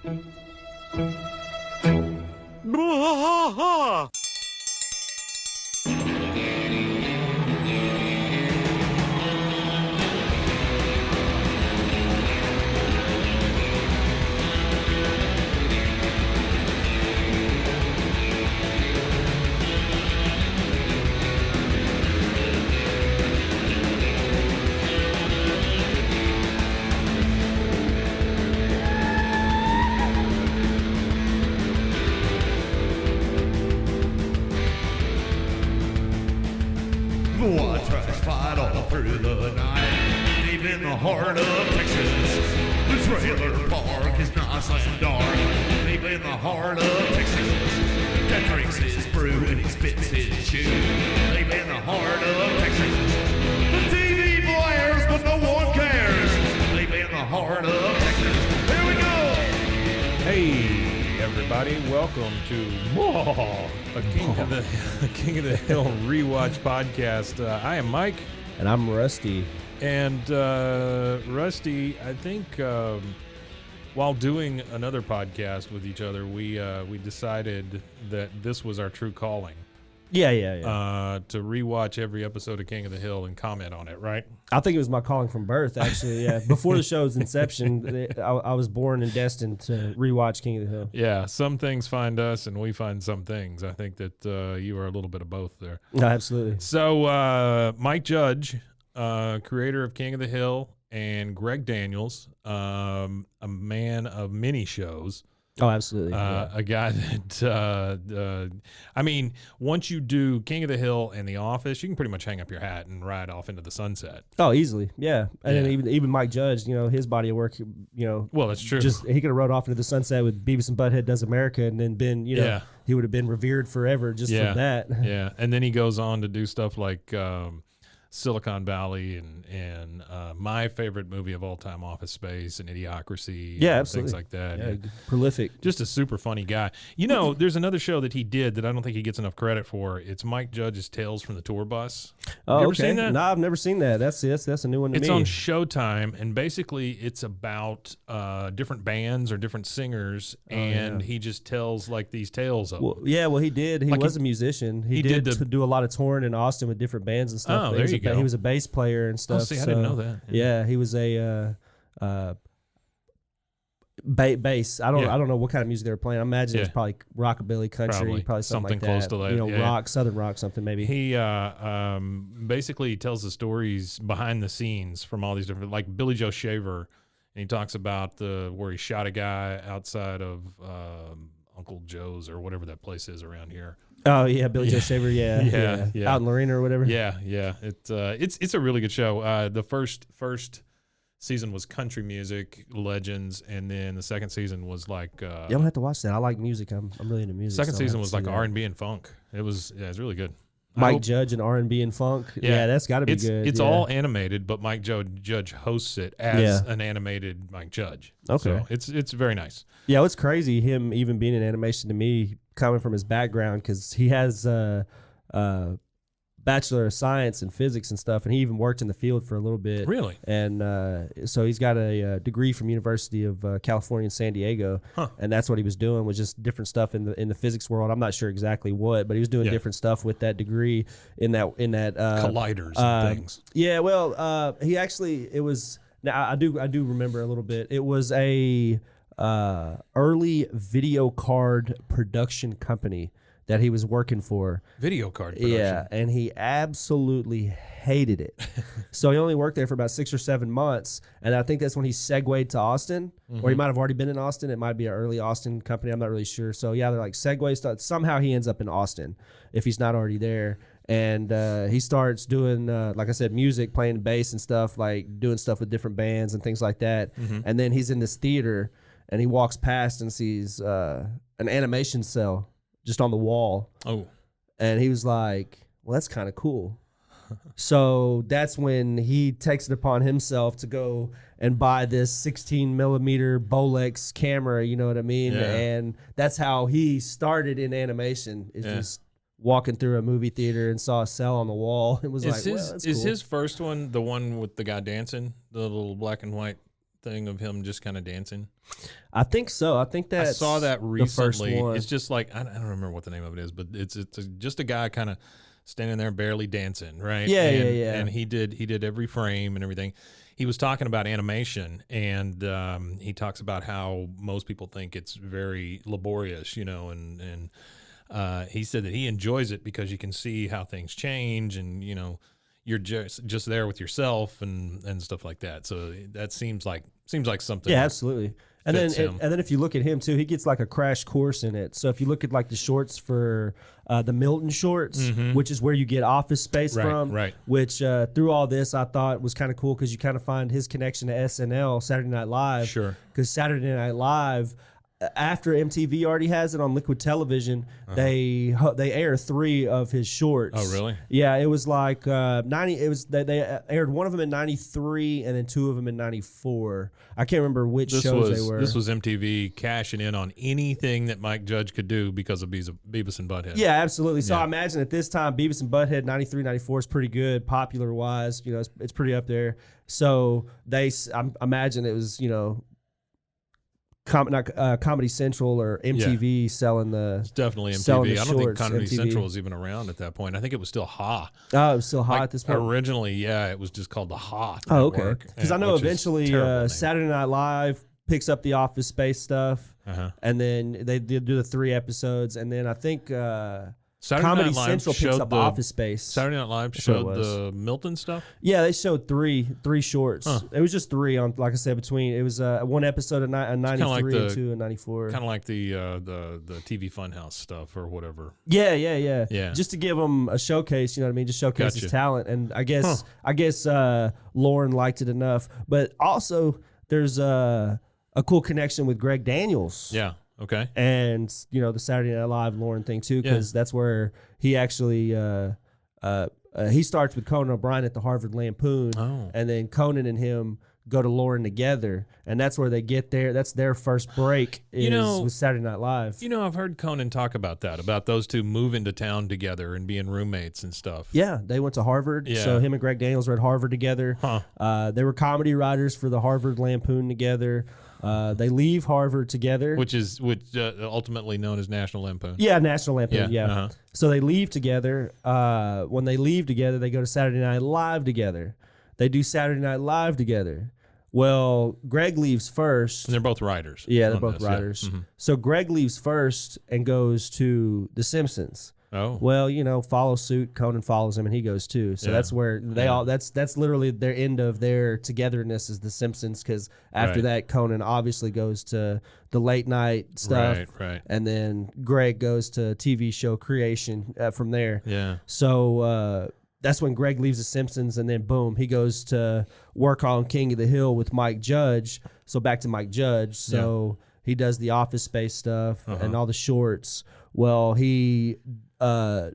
Bwaaa! Bwaaa trash fight all through the night, deep in the heart of Texas. The trailer park is nice and dark, deep in the heart of Texas. That drinks his brew and he spits his chew, deep in the heart of Texas. The TV blares, but no one cares, deep in the heart of Texas. Here we go! Hey, everybody, welcome to Bwaaa, a King of the Hill rewatch podcast. I am Mike. And I'm Rusty. And Rusty, I think while doing another podcast with each other, we decided that this was our true calling. Yeah. To rewatch every episode of King of the Hill and comment on it, right? I think it was my calling from birth, actually. Yeah. Before the show's inception, I was born and destined to rewatch King of the Hill. Yeah, some things find us and we find some things. I think that you are a little bit of both there. No, absolutely. So Mike Judge, creator of King of the Hill, and Greg Daniels, a man of many shows. Oh, absolutely. A guy that, I mean, once you do King of the Hill and The Office, you can pretty much hang up your hat and ride off into the sunset. Oh, easily. Yeah. And then even Mike Judge, his body of work, Well, that's true. Just he could have rode off into the sunset with Beavis and Butthead Does America and then been, he would have been revered forever just for that. Yeah. And then he goes on to do stuff like Silicon Valley and my favorite movie of all time, Office Space and Idiocracy. Yeah, and absolutely. things like that. Yeah, prolific. Just a super funny guy. There's another show that he did that I don't think he gets enough credit for. It's Mike Judge's Tales from the Tour Bus. Oh, you ever okay. seen that? No, I've never seen that. That's a new one to me. It's on Showtime, and basically it's about different bands or different singers, and he just tells like these tales of them. Well, he did. He was a musician. He did to do a lot of touring in Austin with different bands and stuff. Oh, there you go. He was a bass player and stuff. Oh, see, I didn't know that. Yeah, he was a bass. I don't know what kind of music they were playing. I imagine it's probably rockabilly, country, probably something like close to that. Rock, southern rock, something maybe. He basically tells the stories behind the scenes from all these different, like Billy Joe Shaver, and he talks about where he shot a guy outside of Uncle Joe's or whatever that place is around here. Oh yeah, Billy Joe Shaver, yeah, out in Lorena or whatever. Yeah. It's a really good show. The first season was country music legends, and then the second season was like. I'm gonna have to watch that. I like music. I'm really into music. Second season was like R&B and funk. It's really good. Mike Judge and R&B and funk. Yeah, that's got to be good. It's all animated, but Mike Judge hosts it as an animated Mike Judge. Okay, so it's very nice. Yeah, it's crazy him even being in animation to me, coming from his background, because he has Bachelor of Science in physics and stuff, and he even worked in the field for a little bit. Really? And so he's got a degree from University of California in San Diego, and that's what he was doing, was just different stuff in the physics world. I'm not sure exactly what, but he was doing different stuff with that degrly in that colliders and things. Yeah, well, he actually, it was. Now I do remember a little bit. It was a early video card production company that he was working for. Video card production. Yeah, and he absolutely hated it. So he only worked there for about 6 or 7 months, and I think that's when he segued to Austin, or he might have already been in Austin. It might be an early Austin company. I'm not really sure. So yeah, they're like segue stuff. Somehow he ends up in Austin if he's not already there. And he starts doing, like I said, music, playing bass and stuff, like doing stuff with different bands and things like that. And then he's in this theater, and he walks past and sees an animation cell just on the wall. Oh. And he was like, well, that's kind of cool. So that's when he takes it upon himself to go and buy this 16 millimeter Bolex camera, you know what I mean? Yeah. And that's how he started in animation, is just walking through a movie theater and saw a cell on the wall. It was Is well, that's cool. cool. His first one the one with the guy dancing, the little black and white thing of him just kind of dancing? I think so. I think that I saw that recently. The first one. It's just like I don't remember what the name of it is, but it's just a guy kind of standing there barely dancing, right? Yeah, and, yeah. And he did every frame and everything. He was talking about animation, and he talks about how most people think it's very laborious, and he said that he enjoys it because you can see how things change, and you're just there with yourself and stuff like that. So that seems like something. Yeah, absolutely. And then fits him. and then if you look at him too, he gets like a crash course in it. So if you look at like the shorts for the Milton shorts, which is where you get Office Space from, right. which through all this I thought was kind of cool because you kind of find his connection to SNL, Saturday Night Live. Sure. Because Saturday Night Live, after MTV already has it on Liquid Television, they air 3 of his shorts. Oh, really? Yeah, it was like 90. It was they aired one of them in 93 and then 2 of them in 94. I can't remember which shows they were. This was MTV cashing in on anything that Mike Judge could do because of Beavis and Butthead. Yeah, absolutely. So Yeah. I imagine at this time, Beavis and Butthead 93, 94 is pretty good, popular wise. It's pretty up there. So I imagine it was Comedy Central or MTV selling the. It's definitely selling MTV. the I don't think shorts, Comedy MTV. Central was even around at that point. I think it was still Ha. Oh, it was still hot Like, at this point. originally, yeah, it was just called the Ha. Oh, okay. Network, Because I know which is eventually terrible name. Saturday Night Live picks up the Office Space stuff, and then they do the 3 episodes, and then I think Saturday Comedy Night Live Central picks showed up the- Office Space. Saturday Night Live what it showed was. the Milton stuff. Yeah, they showed three shorts. Huh. It was just 3 on, like I said, between. It was one episode of 93 like and the- 2 and 94. Kind of like the TV Funhouse stuff or whatever. Yeah. Yeah. Just to give him a showcase, you know what I mean? Just showcase Gotcha. his talent. And I guess Lauren liked it enough. But also, there's a cool connection with Greg Daniels. Yeah. Okay. And the Saturday Night Live Lauren thing too, because that's where he actually he starts with Conan O'Brien at the Harvard Lampoon, and then Conan and him go to Lauren together, and that's where they get there. That's their first break with Saturday Night Live. I've heard Conan talk about that, about those two moving to town together and being roommates and stuff. Yeah, they went to Harvard. Yeah. So him and Greg Daniels were at Harvard together. They were comedy writers for the Harvard Lampoon together. They leave Harvard together. Which ultimately known as National Lampoon. Yeah, National Lampoon. Yeah. Uh-huh. So they leave together. When they leave together, they go to Saturday Night Live together. They do Saturday Night Live together. Well, Greg leaves first. And they're both writers. Yeah, they're on both this, writers. Yeah. So Greg leaves first and goes to The Simpsons. Oh. Well, follow suit. Conan follows him, and he goes too. So Yeah. that's where they all. That's literally their end of their togetherness is The Simpsons. Because after Right. that, Conan obviously goes to the late night stuff, Right. and then Greg goes to TV show creation from there. Yeah. So that's when Greg leaves The Simpsons, and then boom, he goes to work on King of the Hill with Mike Judge. So back to Mike Judge. So he does the Office Space stuff and all the shorts. Well, he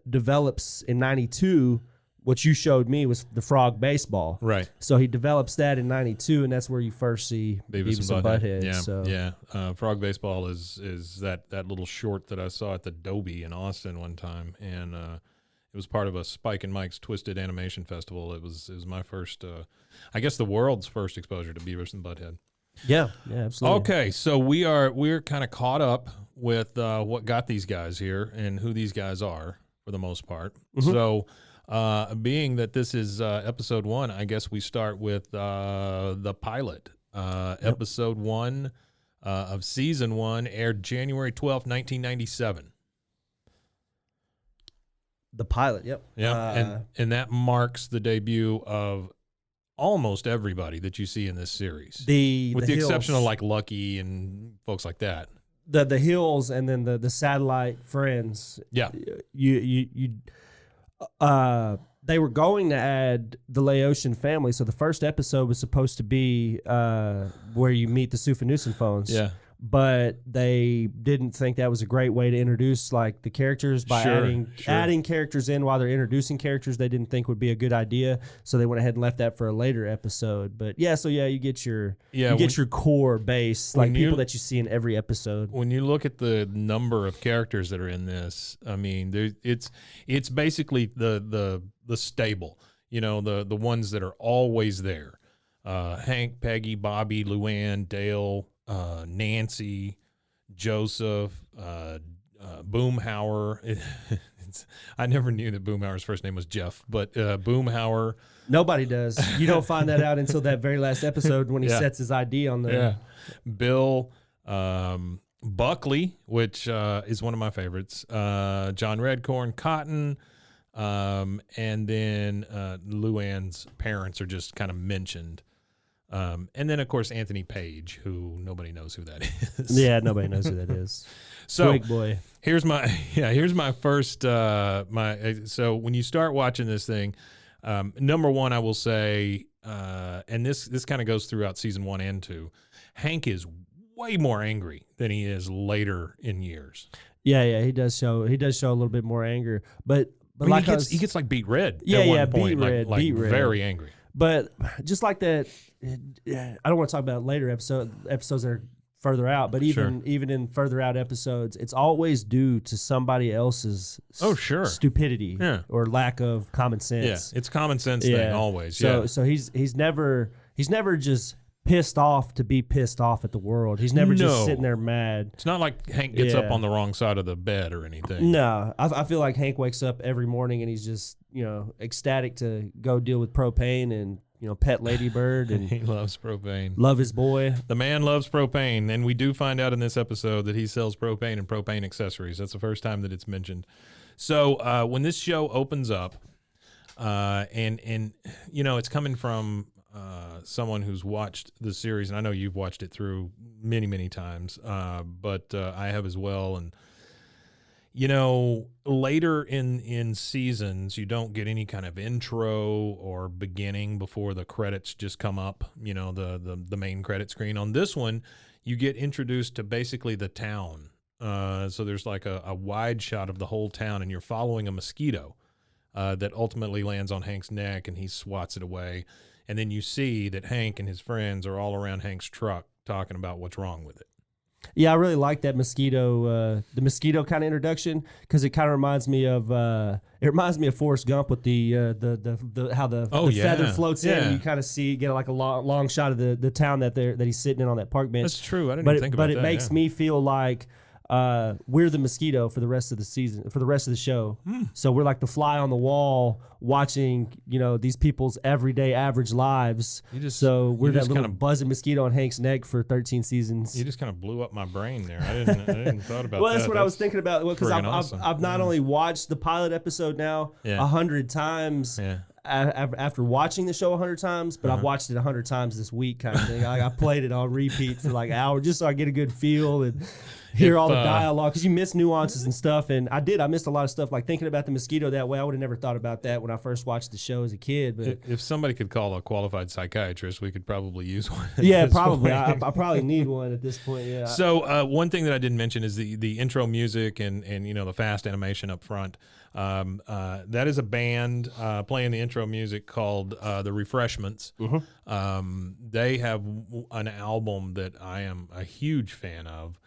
develops in 92 what you showed me was the Frog Baseball. Right. So he develops that in 92, and that's where you first see Beavis and Butthead. Yeah. So. Yeah. Frog Baseball is that little short that I saw at the Dobie in Austin one time, and it was part of a Spike and Mike's Twisted Animation Festival. It was my first, I guess, the world's first exposure to Beavis and Butthead. Yeah, absolutely. Okay, so we're kind of caught up with what got these guys here and who these guys are for the most part. So, being that this is episode 1, I guess we start with the pilot. Episode 1 of season 1 aired January 12th, 1997. The pilot, yep. Yeah, and that marks the debut of almost everybody that you see in this series, with the exception of like Lucky and folks like that. The Hills and then the satellite friends. Yeah, they were going to add the Laotian family, so the first episode was supposed to be where you meet the Sufanusen phones. Yeah. But they didn't think that was a great way to introduce like the characters by adding characters in while they're introducing characters. They didn't think would be a good idea, so they went ahead and left that for a later episode. But you get your your core base, like people that you see in every episode. When you look at the number of characters that are in this, I mean, it's basically the stable, the ones that are always there. Hank, Peggy, Bobby, Luann, Dale, Nancy, Joseph, Boomhauer. I never knew that Boomhauer's first name was Jeff, but Boomhauer. Nobody does. You don't find that out until that very last episode when he sets his ID on the. Yeah. Bill, Buckley, which is one of my favorites. John Redcorn, Cotton, and then Luann's parents are just kind of mentioned. And then, of course, Anthony Page, who nobody knows who that is. Yeah, nobody knows who that is. So Big boy. Here's my first so when you start watching this thing, number one, I will say, and this kind of goes throughout season 1 and 2, Hank is way more angry than he is later in years. Yeah, he does show a little bit more anger, but I mean, he gets like beat red. Yeah, at one point, beat red, very angry. But just like that, I don't want to talk about later episodes that are further out, but even in further out episodes, it's always due to somebody else's stupidity or lack of common sense. Yeah, it's common sense thing always. So he's never just pissed off to be pissed off at the world. He's never just sitting there mad. It's not like Hank gets up on the wrong side of the bed or anything. No, I feel like Hank wakes up every morning and he's just ecstatic to go deal with propane and pet Ladybird, and he loves propane. Love his boy. The man loves propane, and we do find out in this episode that he sells propane and propane accessories. That's the first time that it's mentioned. So when this show opens up, and it's coming from someone who's watched the series, and I know you've watched it through many, many times, but I have as well. And later in seasons, you don't get any kind of intro or beginning before the credits just come up, the main credit screen. On this one, you get introduced to basically the town. So there's like a wide shot of the whole town, and you're following a mosquito that ultimately lands on Hank's neck, and he swats it away. And then you see that Hank and his friends are all around Hank's truck talking about what's wrong with it. Yeah, I really like that mosquito, the mosquito kind of introduction, because it kind of reminds me of Forrest Gump with the how the feather floats in. And you kind of get like a long shot of the town that he's sitting in on that park bench. That's true. I didn't even think about that. But it makes me feel like we're the mosquito for the rest of the season, for the rest of the show. So we're like the fly on the wall watching, these people's everyday average lives. So we're that little buzzing mosquito on Hank's neck for 13 seasons. You just kind of blew up my brain there. I didn't thought about that. Well, that's what I was thinking about. Because awesome. I've not only watched the pilot episode now 100 times. Yeah. After watching the show 100 times, but I've watched it 100 times this week, kind of thing. I played it on repeat for like an hour just so I get a good feel and hear all the dialogue, because you miss nuances and stuff. And I missed a lot of stuff, like thinking about the mosquito that way. I would have never thought about that when I first watched the show as a kid. But if somebody could call a qualified psychiatrist, we could probably use one. Yeah, probably. I probably need one at this point. Yeah. So one thing that I didn't mention is the intro music and the fast animation up front. That is a band playing the intro music called The Refreshments. They have an album that I am a huge fan of.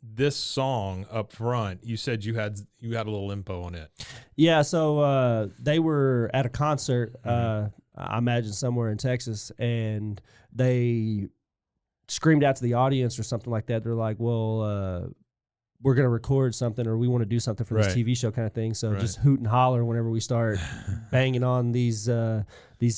This song up front, you said you had a little info on it. Yeah, so they were at a concert, I imagine somewhere in Texas, and they screamed out to the audience or something like that. They're like, well, we're going to record something, or we want to do something for this TV show kind of thing. So just hoot and holler whenever we start banging on these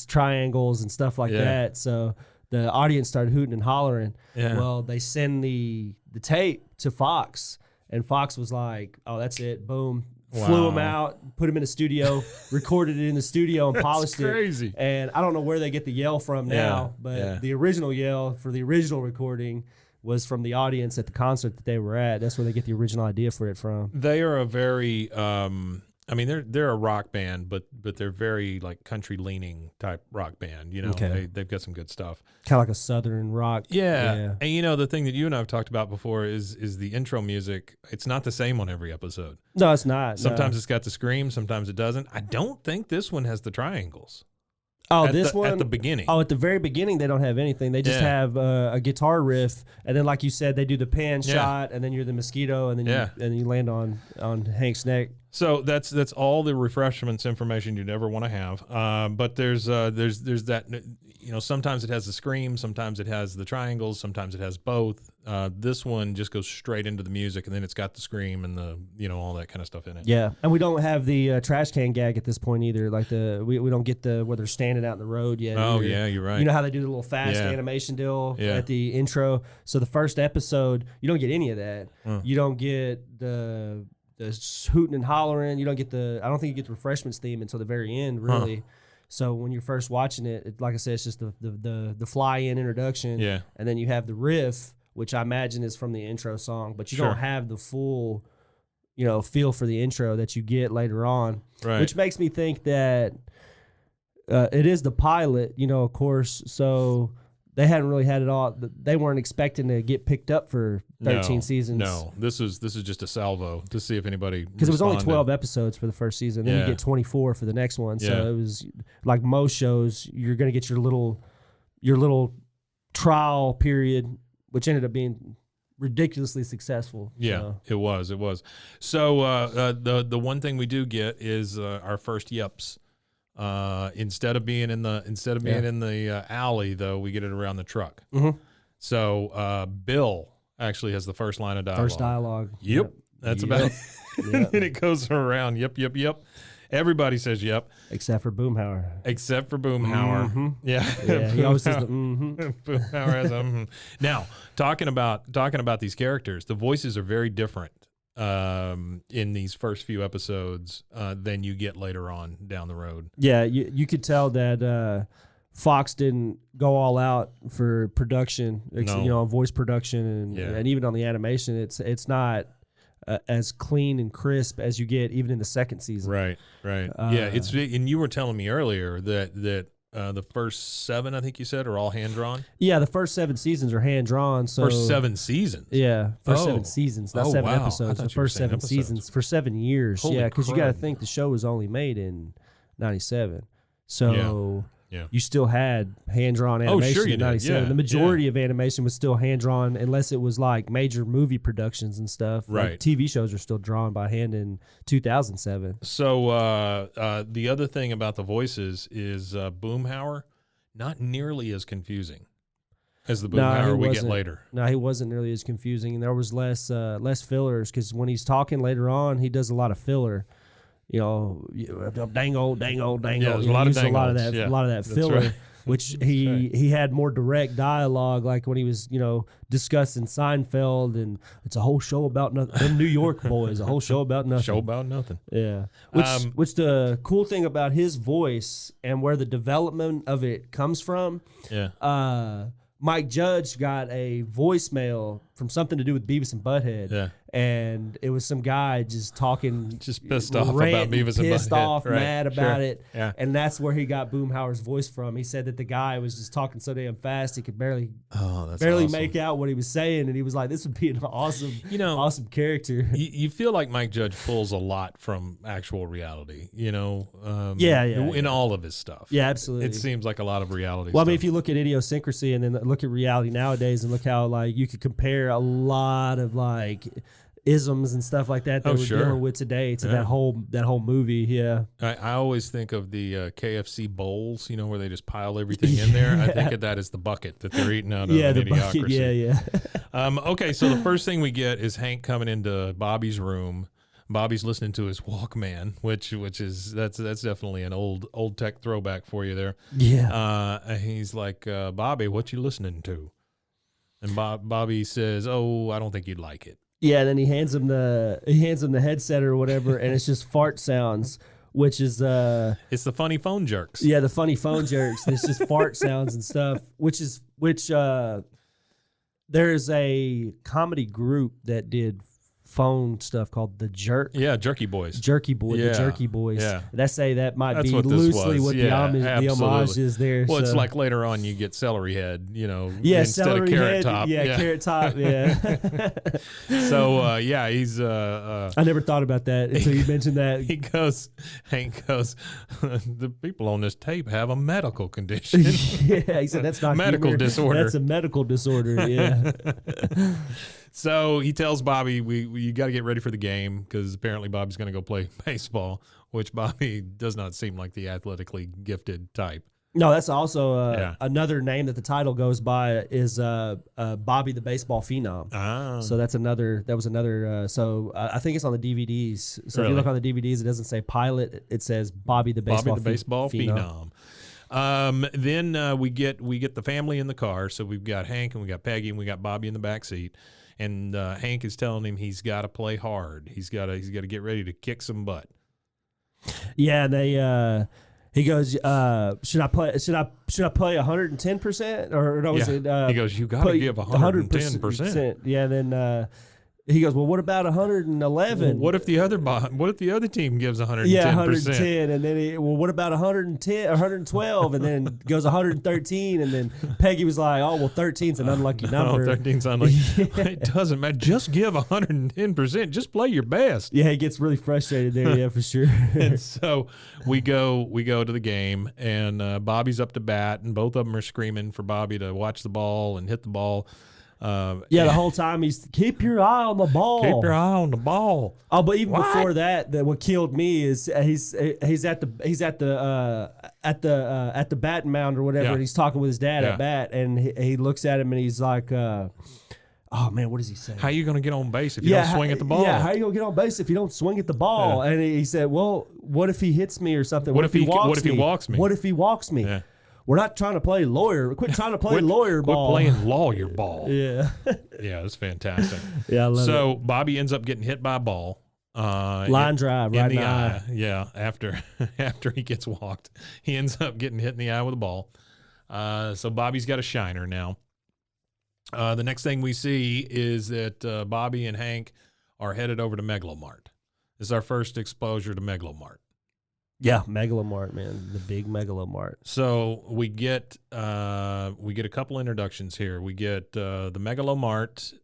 triangles and stuff like that. So the audience started hooting and hollering. Yeah. Well, they send the tape to Fox, and Fox was like, oh, that's it. Boom. Wow. Flew him out, put him in a studio, recorded it in the studio, and polished crazy. It. And I don't know where they get the yell from now, but the original yell for the original recording was from the audience at the concert that they were at. That's where they get the original idea for it from. They are a very, they're a rock band, but they're very like country leaning type rock band. They've got some good stuff. Kind of like a southern rock. Yeah. And the thing that you and I have talked about before is the intro music. It's not the same on every episode. No, it's not. Sometimes it's got the scream, sometimes it doesn't. I don't think this one has the triangles. Oh, at the beginning. Oh, at the very beginning, they don't have anything. They just have a guitar riff, and then, like you said, they do the pan shot, and then you're the mosquito, and then you land on Hank's neck. So that's all the refreshments information you'd ever want to have. But there's that, sometimes it has the scream, sometimes it has the triangles, sometimes it has both. This one just goes straight into the music, and then it's got the scream and the all that kind of stuff in it. Yeah, and we don't have the trash can gag at this point either. Like we don't get where they're standing out in the road yet. Oh either. Yeah, you're right. You know how they do the little fast animation deal at the intro. So the first episode, you don't get any of that. You don't get the hooting and hollering. You don't get I don't think you get the refreshments theme until the very end, really. So when you're first watching it, like I said, it's just the fly-in introduction. Yeah. And then you have the riff, which I imagine is from the intro song, but you don't have the full, feel for the intro that you get later on. Right. Which makes me think that it is the pilot, of course. So they hadn't really had it all. They weren't expecting to get picked up for 13 seasons. No, this is just a salvo to see if anybody, because it was only 12 episodes for the first season. Then you get 24 for the next one. So it was like most shows, you're going to get your little trial period, which ended up being ridiculously successful. Yeah, it was. So the one thing we do get is our first yips. Instead of being in the alley, though, we get it around the truck. Mm-hmm. So Bill actually has the first line of dialogue. First dialogue. Yep. That's about it. And it goes around. Yep. Everybody says yep. Except for Boomhauer. Mm-hmm. Yeah. He always says the mm-hmm. Boomhauer has a Now, talking about these characters, the voices are very different in these first few episodes than you get later on down the road. Yeah, you could tell that Fox didn't go all out for production, voice production, and even on the animation, it's not as clean and crisp as you get even in the second season. Right. And you were telling me earlier that the first 7, I think you said, are all hand drawn. Yeah, the first 7 seasons are hand drawn. So first 7 seasons. Yeah, first 7 seasons, not 7 wow. episodes. The first 7 seasons for 7 years. Holy because you got to crud. think the show was only made in '97, so Yeah. you still had hand drawn animation sure you in did. '97. Yeah, The majority of animation was still hand drawn, unless it was like major movie productions and stuff. Right. Like TV shows are still drawn by hand in 2007. So the other thing about the voices is Boomhauer, not nearly as confusing as the Boomhauer we get later. No, he wasn't nearly as confusing, and there was less fillers, because when he's talking later on, he does a lot of filler. Dangle. Yeah, there's a lot of dangles. a lot of that filler. Right. Which he had more direct dialogue, like when he was discussing Seinfeld, and it's a whole show about nothing. Them New York boys, a whole show about nothing. Show about nothing. Yeah. Which the cool thing about his voice and where the development of it comes from. Yeah. Mike Judge got a voicemail from something to do with Beavis and Butthead. Yeah. And it was some guy just talking, just pissed off about Beavis and Butthead. Pissed off, right. mad about it. Yeah. And that's where he got Boomhauer's voice from. He said that the guy was just talking so damn fast he could barely awesome. make out what he was saying. And he was like, this would be an awesome, awesome character. You feel like Mike Judge pulls a lot from actual reality, in all of his stuff. Yeah, absolutely. It seems like a lot of reality Well, stuff. I mean, if you look at idiosyncrasy and then look at reality nowadays and look how like you could compare a lot of like isms and stuff like that we're dealing with today to that whole movie. Yeah, I always think of the KFC bowls, where they just pile everything in there. I think of that as the bucket that they're eating out of. Yeah, the Idiocracy. bucket. Yeah. Okay, so the first thing we get is Hank coming into Bobby's room. Bobby's listening to his Walkman, which is that's definitely an old tech throwback for you there. Yeah. He's like, Bobby, what you listening to? And Bobby says, "Oh, I don't think you'd like it." Yeah, and then he hands him the headset or whatever, and it's just fart sounds, which is it's the funny phone jerks. Yeah, the funny phone jerks. It's just fart sounds and stuff, which there's a comedy group that did phone stuff called the Jerky Boys. The Jerky Boys. Yeah. That's that might That's be what this loosely was. what Yeah, the homage is there. Well, so. it's like later on you get celery head, yeah, instead celery of carrot head, top. Yeah, carrot top. Yeah. So he's I never thought about that until you mentioned that. Hank goes, the people on this tape have a medical condition. Yeah, he said that's not medical humor. disorder. That's a medical disorder. Yeah. So he tells Bobby, you got to get ready for the game because apparently Bobby's going to go play baseball, which Bobby does not seem like the athletically gifted type. No, that's also another name that the title goes by is Bobby the Baseball Phenom. Ah. So that was another. So I think it's on the DVDs. So if you look on the DVDs, it doesn't say pilot. It says Bobby the Baseball Phenom. Then we get the family in the car. So we've got Hank and we got Peggy and we got Bobby in the back seat. And Hank is telling him he's got to play hard. He's got to get ready to kick some butt. Yeah, they. He goes, should I play 110%? Or no, he goes, you got to give 110%. Yeah, then he goes, well, what about 111? Well, what if the other team gives 110%? Yeah, 110, and then what about 110 or 112? And then goes 113, and then Peggy was like, oh, well, 13's an unlucky number. No, 13's unlucky. It doesn't matter. Just give 110%. Just play your best. Yeah, he gets really frustrated there. Yeah, for sure. And so we go to the game, and Bobby's up to bat, and both of them are screaming for Bobby to watch the ball and hit the ball. The whole time he's keep your eye on the ball. Keep your eye on the ball. Oh, but even before that, what killed me is he's at the batting mound or whatever, and he's talking with his dad at bat, and he looks at him and he's like, "Oh man, what does he say? How you gonna get on base if you don't swing at the ball? Yeah, how you gonna get on base if you don't swing at the ball?" And he said, "Well, what if he hits me or something? What if he walks me? What if he walks me?" Yeah. We're not trying to play lawyer. Quit trying to play lawyer ball. Quit playing lawyer ball. Yeah. Yeah, that's fantastic. Yeah, I love so it. Bobby ends up getting hit by a ball. Line drive, right in the eye. Yeah, after he gets walked, he ends up getting hit in the eye with a ball. So Bobby's got a shiner now. The next thing we see is that Bobby and Hank are headed over to Megalomart. This is our first exposure to Megalomart. Yeah, Megalomart, man, the big Megalomart. So we get a couple introductions here. We get the Megalomart.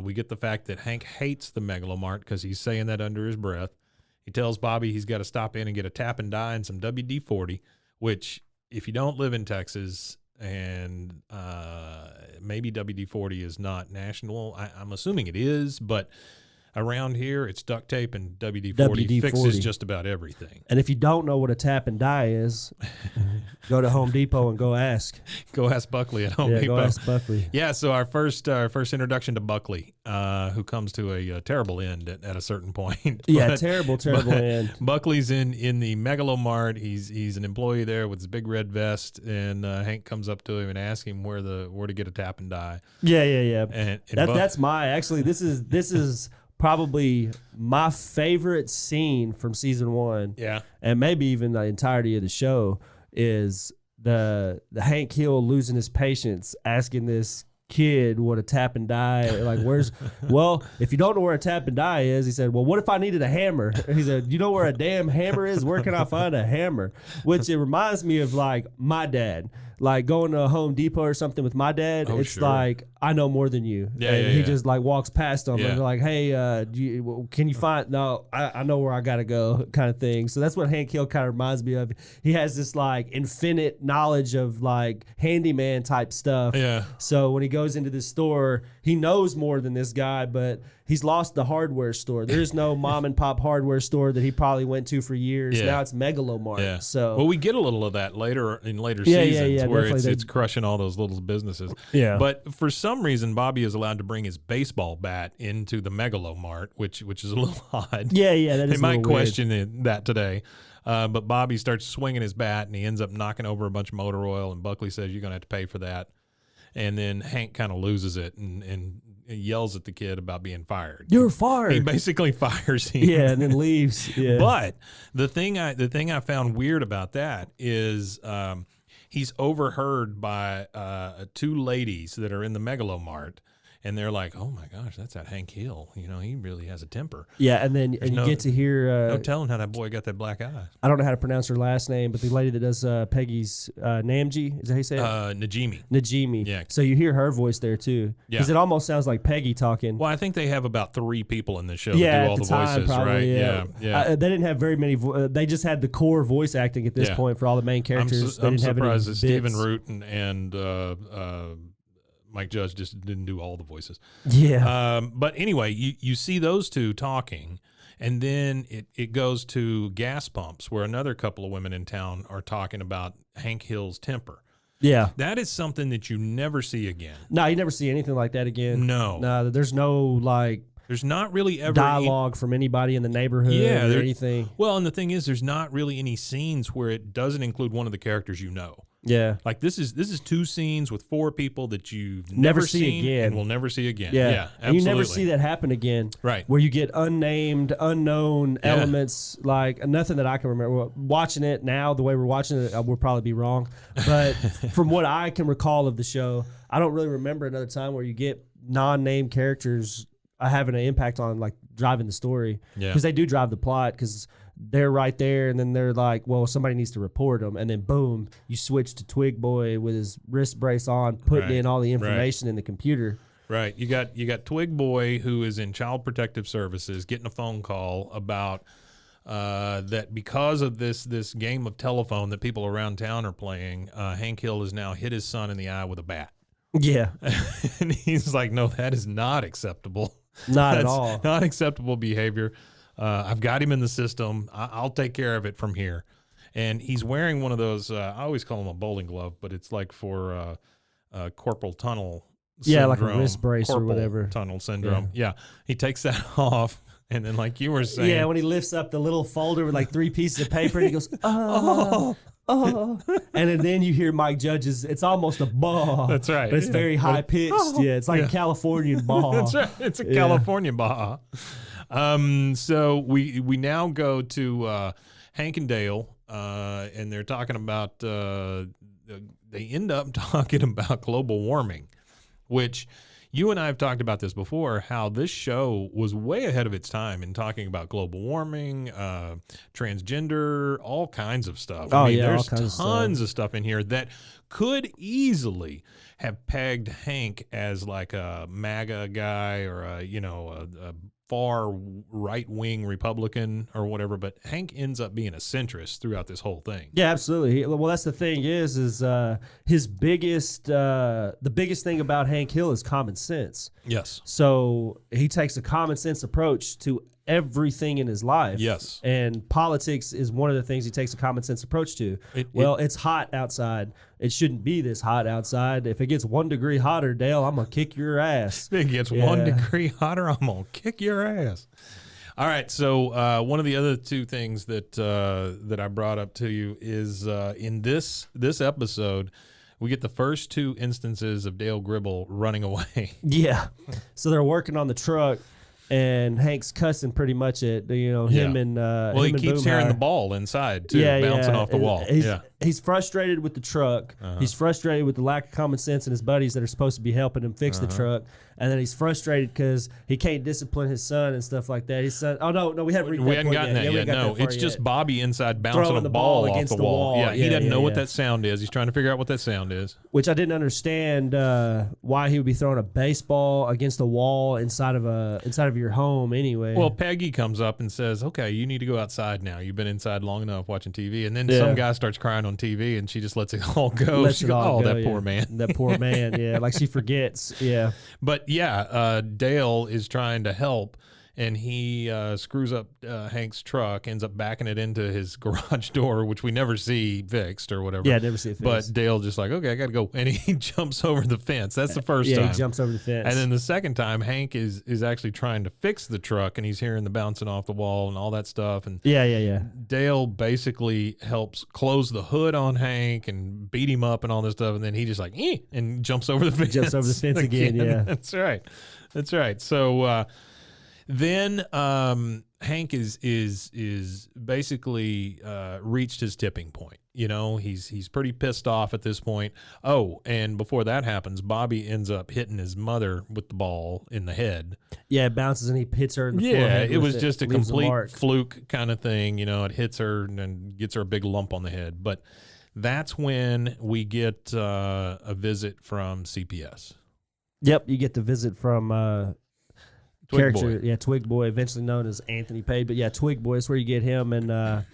We get the fact that Hank hates the Megalomart because he's saying that under his breath. He tells Bobby he's got to stop in and get a tap and die and some WD-40, which if you don't live in Texas and maybe WD-40 is not national, I'm assuming it is, but around here, it's duct tape and WD-40 fixes just about everything. And if you don't know what a tap and die is, go to Home Depot and go ask. Go ask Buckley at Home Depot. Go ask Buckley. Yeah, so our first introduction to Buckley, who comes to a terrible end at a certain point. Terrible end. Buckley's in the Megalomart. He's an employee there with his big red vest, and Hank comes up to him and asks him where to get a tap and die. Yeah. And that's this is probably my favorite scene from season 1. Yeah. And maybe even the entirety of the show is the Hank Hill losing his patience, asking this kid what a tap and die, like well, if you don't know where a tap and die is, he said, well, what if I needed a hammer? And he said, you know where a damn hammer is? Where can I find a hammer? Which it reminds me of like my dad. Like going to a Home Depot or something with my dad, it's like, I know more than you. And he just like walks past them and they're like, hey, can you find, no, I know where I got to go kind of thing. So that's what Hank Hill kind of reminds me of. He has this like infinite knowledge of like handyman type stuff. Yeah. So when he goes into this store, he knows more than this guy, but he's lost the hardware store. There's no mom and pop hardware store that he probably went to for years. Now it's Megalomart. Yeah. So well, we get a little of that later seasons where definitely. it's crushing all those little businesses. Yeah. But for some reason, Bobby is allowed to bring his baseball bat into the Megalomart, which is a little odd. Yeah, that is. They might question that today. But Bobby starts swinging his bat, and he ends up knocking over a bunch of motor oil, and Buckley says, you're going to have to pay for that. And then Hank kind of loses it and yells at the kid about being fired. You're fired. He basically fires him. Yeah, and then leaves. Yeah. But the thing I found weird about that is he's overheard by 2 ladies that are in the Megalomart. And they're like, oh, my gosh, that's that Hank Hill. You know, he really has a temper. Yeah, and then you get to hear... no telling how that boy got that black eye. I don't know how to pronounce her last name, but the lady that does Peggy's Namji, is that how you say it? Najimi. Yeah. So you hear her voice there, too. Yeah. Because it almost sounds like Peggy talking. Well, I think they have about 3 people in the show that do all the voices, probably, right? Yeah. They didn't have very many... they just had the core voice acting at this point for all the main characters. I'm surprised that Stephen Root and Mike Judge just didn't do all the voices. Yeah. But anyway, you see those two talking, and then it goes to gas pumps where another couple of women in town are talking about Hank Hill's temper. Yeah. That is something that you never see again. No, you never see anything like that again. No. There's no like There's not really ever dialogue from anybody in the neighborhood or anything. Well, and the thing is, there's not really any scenes where it doesn't include one of the characters you know. Yeah. Like this is 2 scenes with 4 people that you've Never never see seen again. and will never see again. Yeah. Yeah, absolutely. And you never see that happen again. Right. Where you get unnamed, unknown elements, like nothing that I can remember. Well, watching it now, the way we're watching it, we'll probably be wrong. But from what I can recall of the show, I don't really remember another time where you get non-named characters having an impact on like driving the story. Yeah. Because they do drive the plot because they're right there, and then they're like, well, somebody needs to report them, and then boom, you switch to Twig Boy with his wrist brace on, putting in all the information in the computer. Right. You got Twig Boy, who is in Child Protective Services, getting a phone call about that because of this game of telephone that people around town are playing, Hank Hill has now hit his son in the eye with a bat. Yeah. And he's like, no, that is not acceptable. Not at That's all. Not acceptable behavior. I've got him in the system. I'll take care of it from here. And he's wearing one of those, I always call him a bowling glove, but it's like for corporal tunnel syndrome. Like a wrist brace or Corporal whatever. Tunnel syndrome. Yeah. He takes that off. And then like you were saying. Yeah, when he lifts up the little folder with like 3 pieces of paper and he goes, oh. And then you hear Mike Judge's, it's almost a baw. That's right. But it's very high pitched. Yeah, it's like a Californian baw. That's right. It's a California baw. So we now go to Hank and Dale, and they're talking about they end up talking about global warming, which you and I have talked about this before, how this show was way ahead of its time in talking about global warming, transgender, all kinds of stuff. Oh, I mean, yeah, there's all kinds tons of of stuff in here that could easily have pegged Hank as like a MAGA guy or a far right-wing Republican or whatever, but Hank ends up being a centrist throughout this whole thing. Yeah, absolutely. Well, that's the thing is his biggest, the biggest thing about Hank Hill is common sense. Yes. So he takes a common sense approach to everything in his life. Yes. And politics is one of the things he takes a common sense approach to. It's hot outside. It shouldn't be this hot outside. If it gets 1 degree hotter, Dale, I'm going to kick your ass. If it gets 1 degree hotter, I'm going to kick your ass. All right. So one of the other 2 things that I brought up to you is in this episode, we get the first 2 instances of Dale Gribble running away. Yeah. So they're working on the truck. And Hank's cussing pretty much at him and well, he keeps hearing the ball inside too, bouncing off the wall. He's frustrated with the truck. He's frustrated with the lack of common sense in his buddies that are supposed to be helping him fix the truck. And then he's frustrated because he can't discipline his son and stuff like that. His son, we haven't gotten that yet. No, it's just Bobby inside bouncing a ball off the wall. Yeah, he doesn't know what that sound is. He's trying to figure out what that sound is. Which I didn't understand why he would be throwing a baseball against the wall inside of your home anyway. Well, Peggy comes up and says, "Okay, you need to go outside now. You've been inside long enough watching TV." And then some guy starts crying on TV, and she just lets it all go. That poor man. That poor man. Yeah, like she forgets. Yeah. But yeah, Dale is trying to help, and he screws up Hank's truck, ends up backing it into his garage door, which we never see fixed or whatever. Yeah, never see it fixed. But Dale just like, okay, I got to go. And he jumps over the fence. That's the first time. Yeah, he jumps over the fence. And then the second time, Hank is actually trying to fix the truck, and he's hearing the bouncing off the wall and all that stuff. And yeah. Dale basically helps close the hood on Hank and beat him up and all this stuff. And then he just like, and jumps over the fence. Jumps over the fence again, yeah. That's right. So, then Hank is basically reached his tipping point. He's pretty pissed off at this point. Oh, and before that happens, Bobby ends up hitting his mother with the ball in the head. Yeah, it bounces and he hits her in the Yeah, forehead. it was just a complete fluke kind of thing. It hits her and gets her a big lump on the head. But that's when we get a visit from CPS. Yep, you get the visit from Twig Boy. Twig Boy, eventually known as Anthony Page. But yeah, Twig Boy is where you get him. And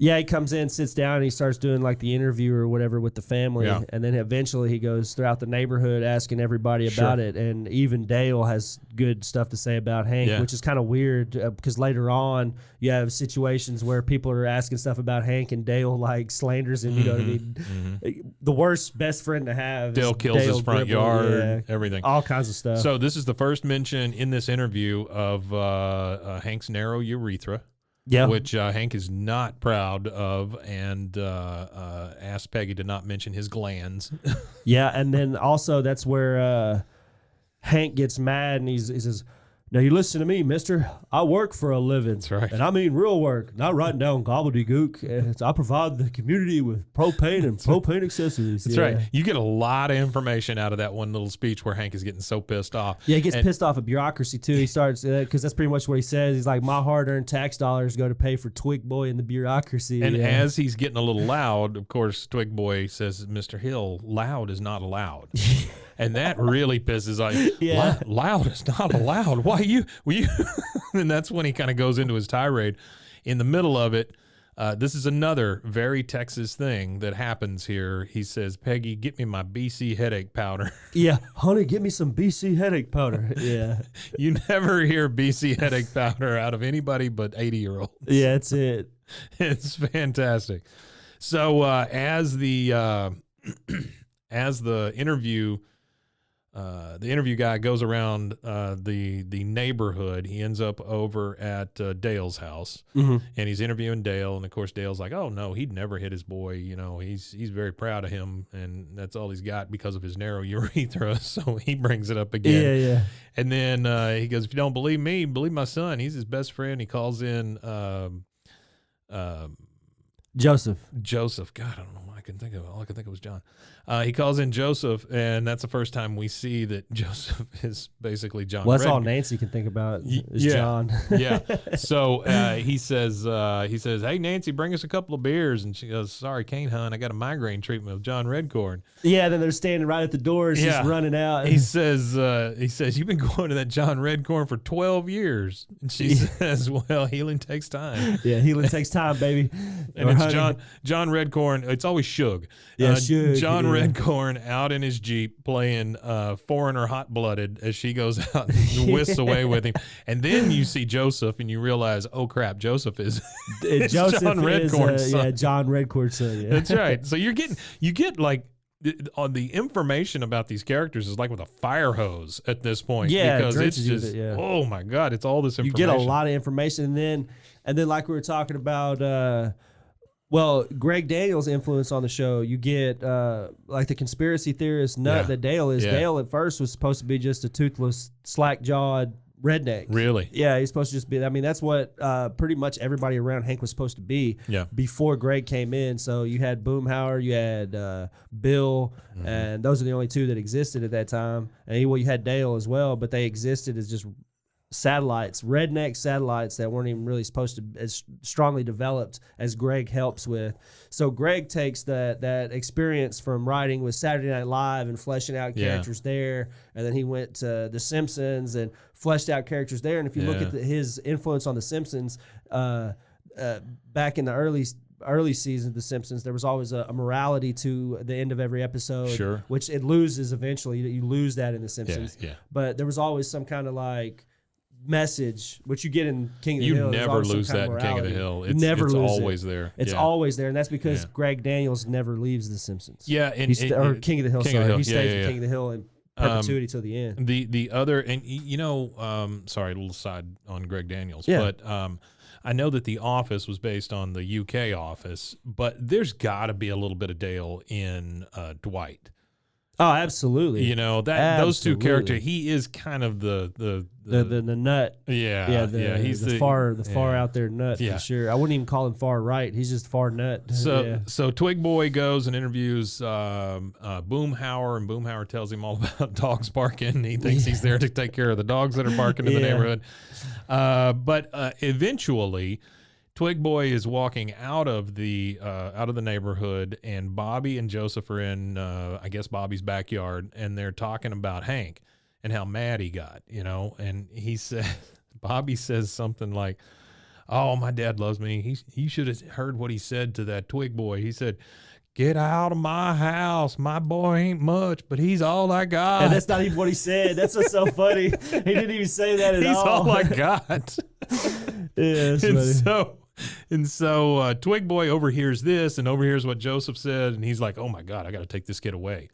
Yeah, he comes in, sits down, and he starts doing like the interview or whatever with the family. Yeah. And then eventually he goes throughout the neighborhood asking everybody about it. And even Dale has good stuff to say about Hank, which is kind of weird because later on you have situations where people are asking stuff about Hank and Dale like slanders him. You know what I mean? The worst best friend to have. Dale kills his front yard, everything. All kinds of stuff. So this is the first mention in this interview of Hank's narrow urethra. Yeah, which Hank is not proud of, and asked Peggy to not mention his glands. Yeah, and then also that's where Hank gets mad, and he says, "Now you listen to me, mister. I work for a living. That's right. And I mean real work, not writing down gobbledygook. I provide the community with propane and propane accessories." That's right. You get a lot of information out of that one little speech where Hank is getting so pissed off. Yeah, he gets pissed off at bureaucracy, too. He starts, because that's pretty much what he says. He's like, my hard-earned tax dollars go to pay for Twig Boy and the bureaucracy. And as he's getting a little loud, of course, Twig Boy says, "Mr. Hill, loud is not allowed." And that really pisses off. Loud is not allowed. Why you? And that's when he kind of goes into his tirade. In the middle of it, this is another very Texas thing that happens here. He says, "Peggy, get me my BC headache powder." Yeah, honey, get me some BC headache powder. Yeah. You never hear BC headache powder out of anybody but 80-year-olds. Yeah, that's it. It's fantastic. So as the interview guy goes around the neighborhood, he ends up over at Dale's house, and he's interviewing Dale. And of course, Dale's like, "Oh no, he'd never hit his boy. You know, he's very proud of him, and that's all he's got because of his narrow urethra." So he brings it up again. Yeah. And then he goes, "If you don't believe me, believe my son. He's his best friend." He calls in Joseph. God, I don't know why I couldn't think of it. All I could think of was John. He calls in Joseph, and that's the first time we see that Joseph is basically John. Well, that's all Nancy can think about is John. Yeah. So he says, "Hey, Nancy, bring us a couple of beers." And she goes, "Sorry, can't, hon. I got a migraine treatment with John Redcorn." Yeah, then they're standing right at the doors, just running out. He says, "You've been going to that John Redcorn for 12 years." And she says, "Well, healing takes time." Yeah, healing takes time, baby. And it's John Redcorn. It's always Suge. Yeah, Suge. John Redcorn out in his Jeep playing Foreigner Hot Blooded as she goes out and whisks away with him. And then you see Joseph and you realize, oh crap, Joseph is Joseph John Redcorn's son. Yeah, John Redcorn's son. Yeah. That's right. So you get like on the information about these characters is like with a fire hose at this point. Yeah, because it's just oh my God, it's all this information. You get a lot of information, and then like we were talking about well, Greg Daniels' influence on the show, you get like the conspiracy theorist nut that Dale is. Dale at first was supposed to be just a toothless, slack-jawed redneck. Really? Yeah, he's supposed to just be. I mean, that's what pretty much everybody around Hank was supposed to be before Greg came in. So you had Boomhauer, you had Bill, and those are the only two that existed at that time. And you had Dale as well, but they existed as just satellites, redneck satellites that weren't even really supposed to as strongly developed as Greg helps with. So Greg takes that experience from writing with Saturday Night Live and fleshing out characters there, and then he went to The Simpsons and fleshed out characters there. And if you look at his influence on The Simpsons, back in the early seasons of The Simpsons, there was always a morality to the end of every episode, which it loses eventually. You lose that in The Simpsons. But there was always some kind of like message, which you get in King of the Hill. You never lose that in King of the Hill. It's always there. It's always there, and that's because Greg Daniels never leaves The Simpsons. Yeah, or King of the Hill. King he stays in King of the Hill in perpetuity till the end. The other, and sorry, a little side on Greg Daniels, but I know that The Office was based on the UK Office, but there's got to be a little bit of Dale in Dwight. Oh, absolutely. You know those two characters. He is kind of the nut. He's the far out there nut for sure. I wouldn't even call him far right. He's just far nut. So Twig Boy goes and interviews Boomhauer, and Boomhauer tells him all about dogs barking. He thinks he's there to take care of the dogs that are barking in the neighborhood. But eventually, Twig Boy is walking out of the neighborhood, and Bobby and Joseph are in, I guess, Bobby's backyard, and they're talking about Hank and how mad he got, and he said, Bobby says something like, Oh, my dad loves me. He should have heard what he said to that twig boy. He said, "Get out of my house. My boy ain't much, but he's all I got." And that's not even what he said. That's what's so funny. He didn't even say that at He's all. all I got. Yeah, that's funny. And so Twig Boy overhears this and overhears what Joseph said, and he's like, "Oh my God, I got to take this kid away."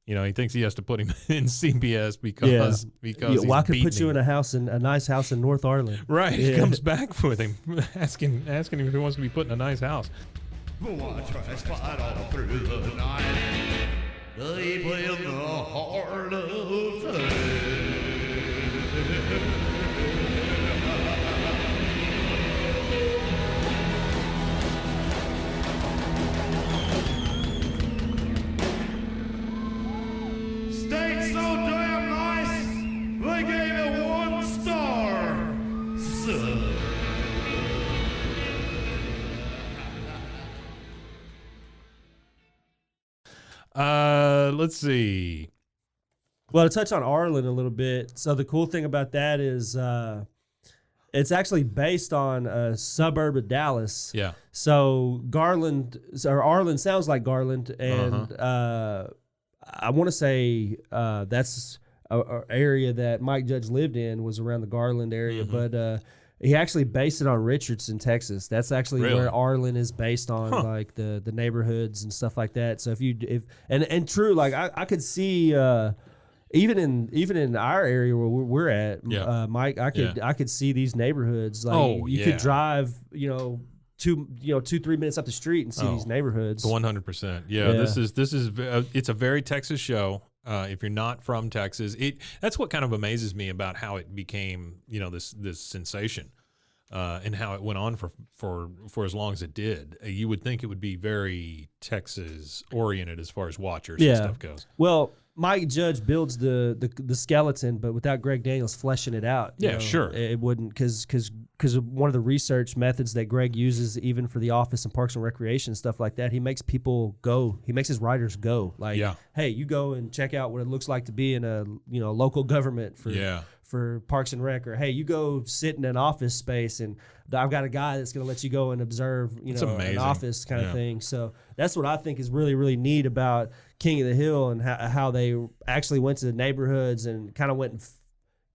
You know, he thinks he has to put him in CPS because Well, I could he's put you in a nice house in North Arlen. right. Yeah. He comes back with him, asking him if he wants to be put in a nice house. Bwaaa tries fight all through the night. Deep in the heart of time. Steak so damn nice, they gave it 1 star. Sub. Let's see. Well, to touch on Arlen a little bit. So the cool thing about that is it's actually based on a suburb of Dallas. Yeah. So Arlen sounds like Garland, and I want to say that's a area that Mike Judge lived in, was around the Garland area, but he actually based it on Richardson, Texas. That's actually Really? where Arlen is based on, like the neighborhoods and stuff like that. So if true, like I could see even in our area where we're at, Yeah. Mike, I could see these neighborhoods. Like you could drive, 2-3 minutes up the street and see these neighborhoods. 100%. Yeah. This is it's a very Texas show. If you're not from Texas, that's what kind of amazes me about how it became, this sensation, and how it went on for as long as it did. You would think it would be very Texas oriented as far as watchers and stuff goes. Well, Mike Judge builds the skeleton, but without Greg Daniels fleshing it out. Yeah, sure. It wouldn't, because one of the research methods that Greg uses, even for The Office and Parks and Recreation and stuff like that, he makes people go. He makes his writers go. Like, hey, you go and check out what it looks like to be in a local government for Parks and Rec, or hey, you go sit in an office space, and I've got a guy that's going to let you go and observe, an office kind of thing. So that's what I think is really, really neat about King of the Hill, and how they actually went to the neighborhoods and kind of went and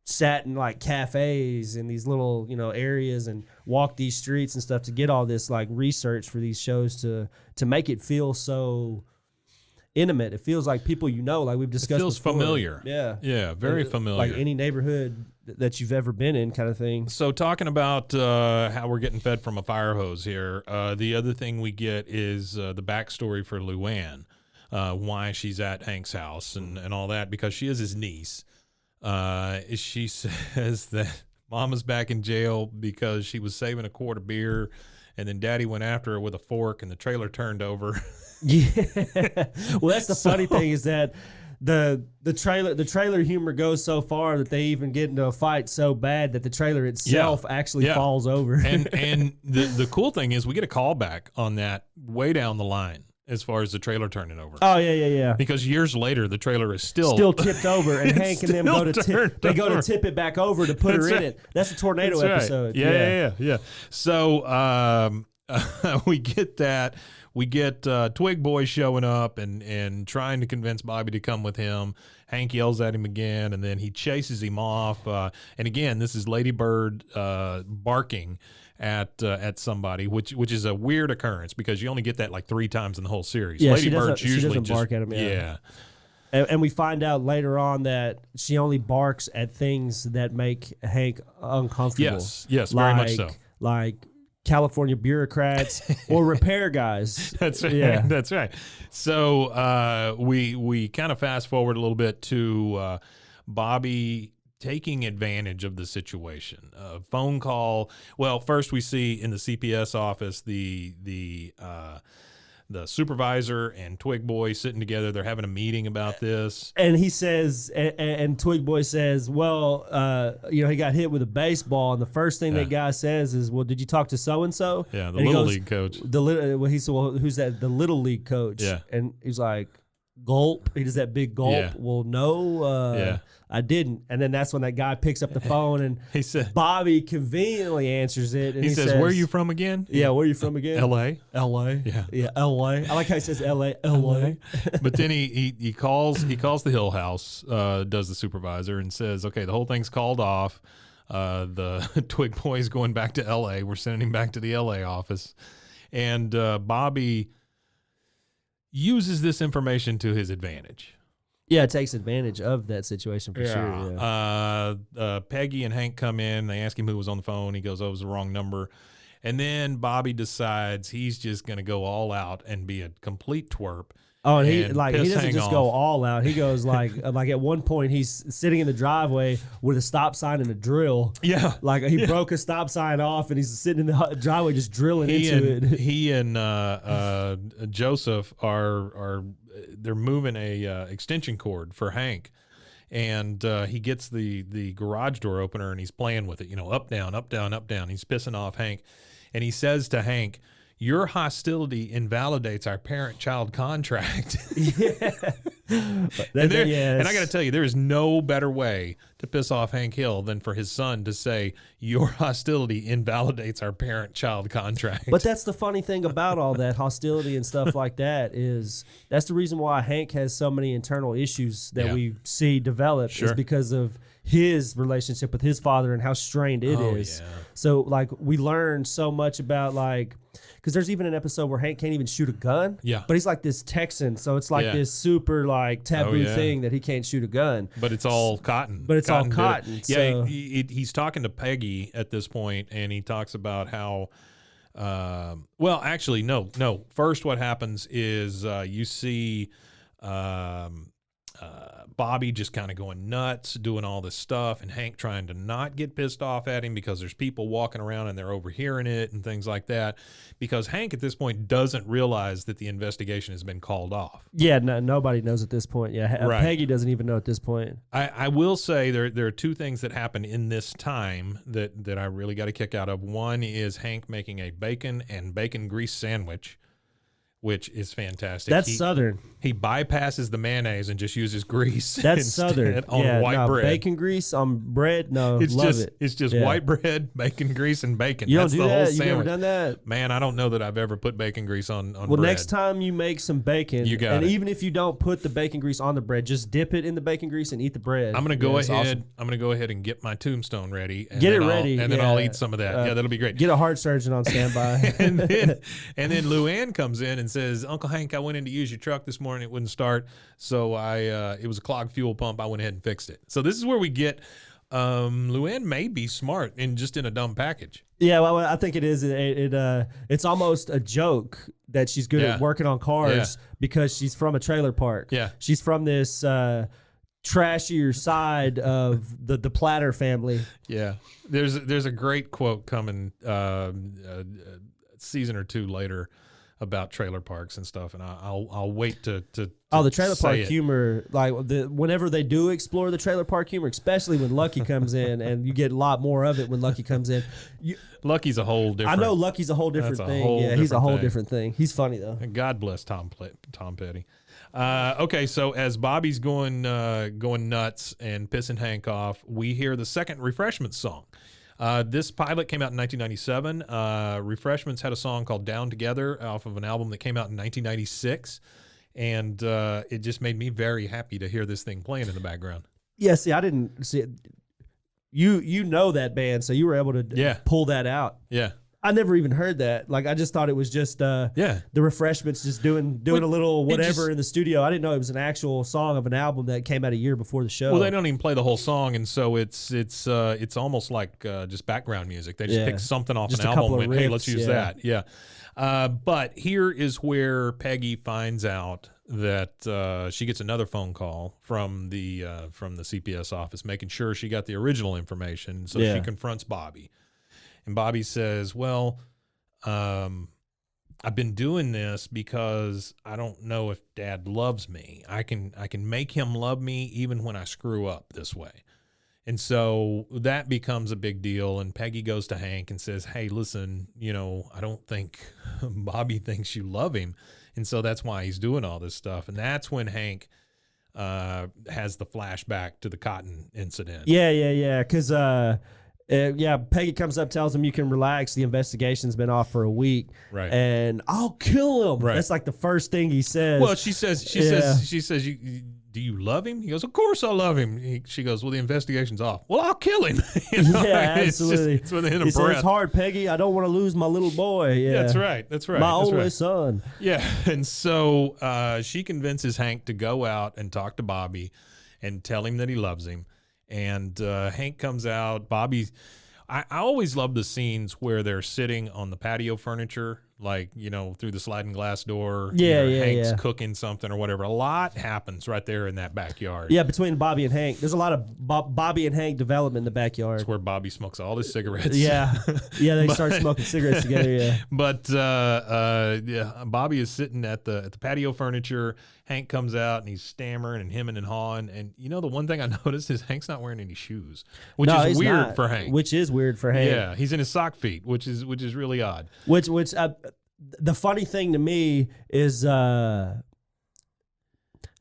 sat in like cafes in these little, areas, and walked these streets and stuff to get all this like research for these shows to make it feel so intimate. It feels like people, like we've discussed. It feels before. Familiar. Yeah. Yeah, very familiar. Like any neighborhood that you've ever been in, kind of thing. So talking about how we're getting fed from a fire hose here, the other thing we get is the backstory for Luann, why she's at Hank's house and all that, because she is his niece. She says that Mama's back in jail because she was saving a quart of beer, and then Daddy went after her with a fork, and the trailer turned over. Yeah. Well, that's the funny thing, is that the trailer humor goes so far that they even get into a fight so bad that the trailer itself actually falls over. And the cool thing is we get a call back on that way down the line as far as the trailer turning over. Oh yeah. Because years later the trailer is still tipped over, and Hank and them go to tip it back over to put her in it. That's a tornado episode. Yeah. So we get that. We get Twig Boy showing up and trying to convince Bobby to come with him. Hank yells at him again, and then he chases him off. And again, this is Lady Bird barking at somebody, which is a weird occurrence, because you only get that like 3 times in the whole series. Yeah, Lady Bird's usually she doesn't bark at him. Yeah. And we find out later on that she only barks at things that make Hank uncomfortable. Yes, very much so. Like California bureaucrats or repair guys. That's right. That's right. So we kind of fast forward a little bit to Bobby taking advantage of the situation. Phone call. Well, first we see in the CPS office the supervisor and Twig Boy sitting together. They're having a meeting about this. And he says, and Twig Boy says, well, he got hit with a baseball. And the first thing that guy says is, well, did you talk to so-and-so? Yeah, the Little League coach. He said, well, who's that? The Little League coach. Yeah. And he's like, gulp. He does that big gulp. Yeah. Well, no, I didn't. And then that's when that guy picks up the phone and He said, Bobby conveniently answers it. And he says, "Where are you from again?" Yeah, where are you from again? L.A. L.A. Yeah. Yeah, L.A. I like how he says L.A. L.A. But then he calls the Hill House, does the supervisor, and says, "Okay, the whole thing's called off. The Twig Boy's going back to L.A. We're sending him back to the L.A. office." And Bobby uses this information to his advantage. Yeah, it takes advantage of that situation for sure. Yeah. Peggy and Hank come in. They ask him who was on the phone. He goes, "Oh, it was the wrong number." And then Bobby decides he's just going to go all out and be a complete twerp. Oh, and he and doesn't Hang just off. go all out. He goes like at one point he's sitting in the driveway with a stop sign and a drill. Yeah. Like he broke a stop sign off and he's sitting in the driveway just drilling into it. He and Joseph are they're moving a extension cord for Hank, and he gets the garage door opener and he's playing with it, up, down, up, down, up, down. He's pissing off Hank, and he says to Hank, "Your hostility invalidates our parent-child contract." And I got to tell you, there is no better way to piss off Hank Hill than for his son to say, "Your hostility invalidates our parent-child contract." But that's the funny thing about all that hostility and stuff like that is that's the reason why Hank has so many internal issues that we see develop is because of his relationship with his father and how strained it is. Yeah. So like we learn so much about because there's even an episode where Hank can't even shoot a gun. Yeah. But he's like this Texan, so it's like this super like taboo thing that he can't shoot a gun. But it's all cotton. But it's all did it. cotton. Yeah, So. he's talking to Peggy at this point, and he talks about how. Well, actually, no. First, what happens is you see Bobby just kind of going nuts, doing all this stuff, and Hank trying to not get pissed off at him because there's people walking around and they're overhearing it and things like that. Because Hank at this point doesn't realize that the investigation has been called off. Yeah, nobody knows at this point. Yeah, Right. Peggy doesn't even know at this point. I will say there are two things that happen in this time that I really got a kick out of. One is Hank making a bacon and bacon grease sandwich, which is fantastic. That's Southern. He bypasses the mayonnaise and just uses grease. That's instead Southern. on white bread. Bacon grease on bread. No, It's love just it. it's just Yeah. white bread, bacon grease, and bacon. You That's don't do the whole that. You never sandwich. done that. Man, I don't know that I've ever put bacon grease on Well, bread. next time you make some bacon, You got and it. even if you don't put the bacon grease on the bread, just dip it in the bacon grease and eat the bread. I'm gonna go it's ahead. awesome. I'm gonna go ahead and get my tombstone ready. And Get then it I'll- ready, and then I'll yeah. eat some of that. Yeah, that'll be great. Get a heart surgeon on standby. and then Luann comes in and says, "Uncle Hank, I went in to use your truck this morning. It wouldn't start, so it was a clogged fuel pump. I went ahead and fixed it." So this is where we get Luann may be smart and just in a dumb package. Yeah, well, I think it is. It's almost a joke that she's good at working on cars because she's from a trailer park. Yeah. She's from this trashier side of the Platter family. Yeah, there's a great quote coming a season or two later about trailer parks and stuff, and I'll wait to the trailer say park it. humor, like whenever they do explore the trailer park humor, especially when Lucky comes in, and you get a lot more of it when Lucky comes in. Lucky's a whole different. I know Lucky's a whole different That's a thing. whole Yeah, he's a different whole thing. different thing. He's funny though. And God bless Tom Petty. Okay, so as Bobby's going nuts and pissing Hank off, we hear the second Refreshments song. This pilot came out in 1997. Refreshments had a song called "Down Together" off of an album that came out in 1996, and it just made me very happy to hear this thing playing in the background. Yeah, see, I didn't see it. You know that band, so you were able to pull that out. Yeah. I never even heard that. Like, I just thought it was just the Refreshments just doing a little whatever in the studio. I didn't know it was an actual song of an album that came out a year before the show. Well, they don't even play the whole song, and so it's almost like just background music. They just pick something off Just an a album couple and of went, hey, riffs, let's use that. Yeah. But here is where Peggy finds out that she gets another phone call from the CPS office, making sure she got the original information. So she confronts Bobby, and Bobby says, "Well, I've been doing this because I don't know if Dad loves me. I can make him love me even when I screw up this way." And so that becomes a big deal. And Peggy goes to Hank and says, "Hey, listen, I don't think Bobby thinks you love him." And so that's why he's doing all this stuff. And that's when Hank has the flashback to the cotton incident. Yeah. Because Peggy comes up, tells him you can relax. The investigation's been off for a week, Right. And I'll kill him. Right. That's like the first thing he says. Well, she says, do you love him? He goes, of course I love him. She goes, well, the investigation's off. Well, I'll kill him. Yeah, absolutely. It's within a he said, breath. it's hard, Peggy. I don't want to lose my little boy. Yeah, That's right. That's right. My That's only right. son. Yeah. And so she convinces Hank to go out and talk to Bobby and tell him that he loves him. And Hank comes out. Bobby, I always love the scenes where they're sitting on the patio furniture, like, through the sliding glass door. Hank's cooking something or whatever. A lot happens right there in that backyard. Yeah, between Bobby and Hank. There's a lot of Bobby and Hank development in the backyard. That's where Bobby smokes all his cigarettes. Yeah. They start smoking cigarettes together, yeah. But Bobby is sitting at the patio furniture. Hank comes out and he's stammering and hemming and hawing. And the one thing I noticed is Hank's not wearing any shoes, which is weird for Hank. Which is weird for Hank. Yeah, he's in his sock feet, which is really odd. The funny thing to me is how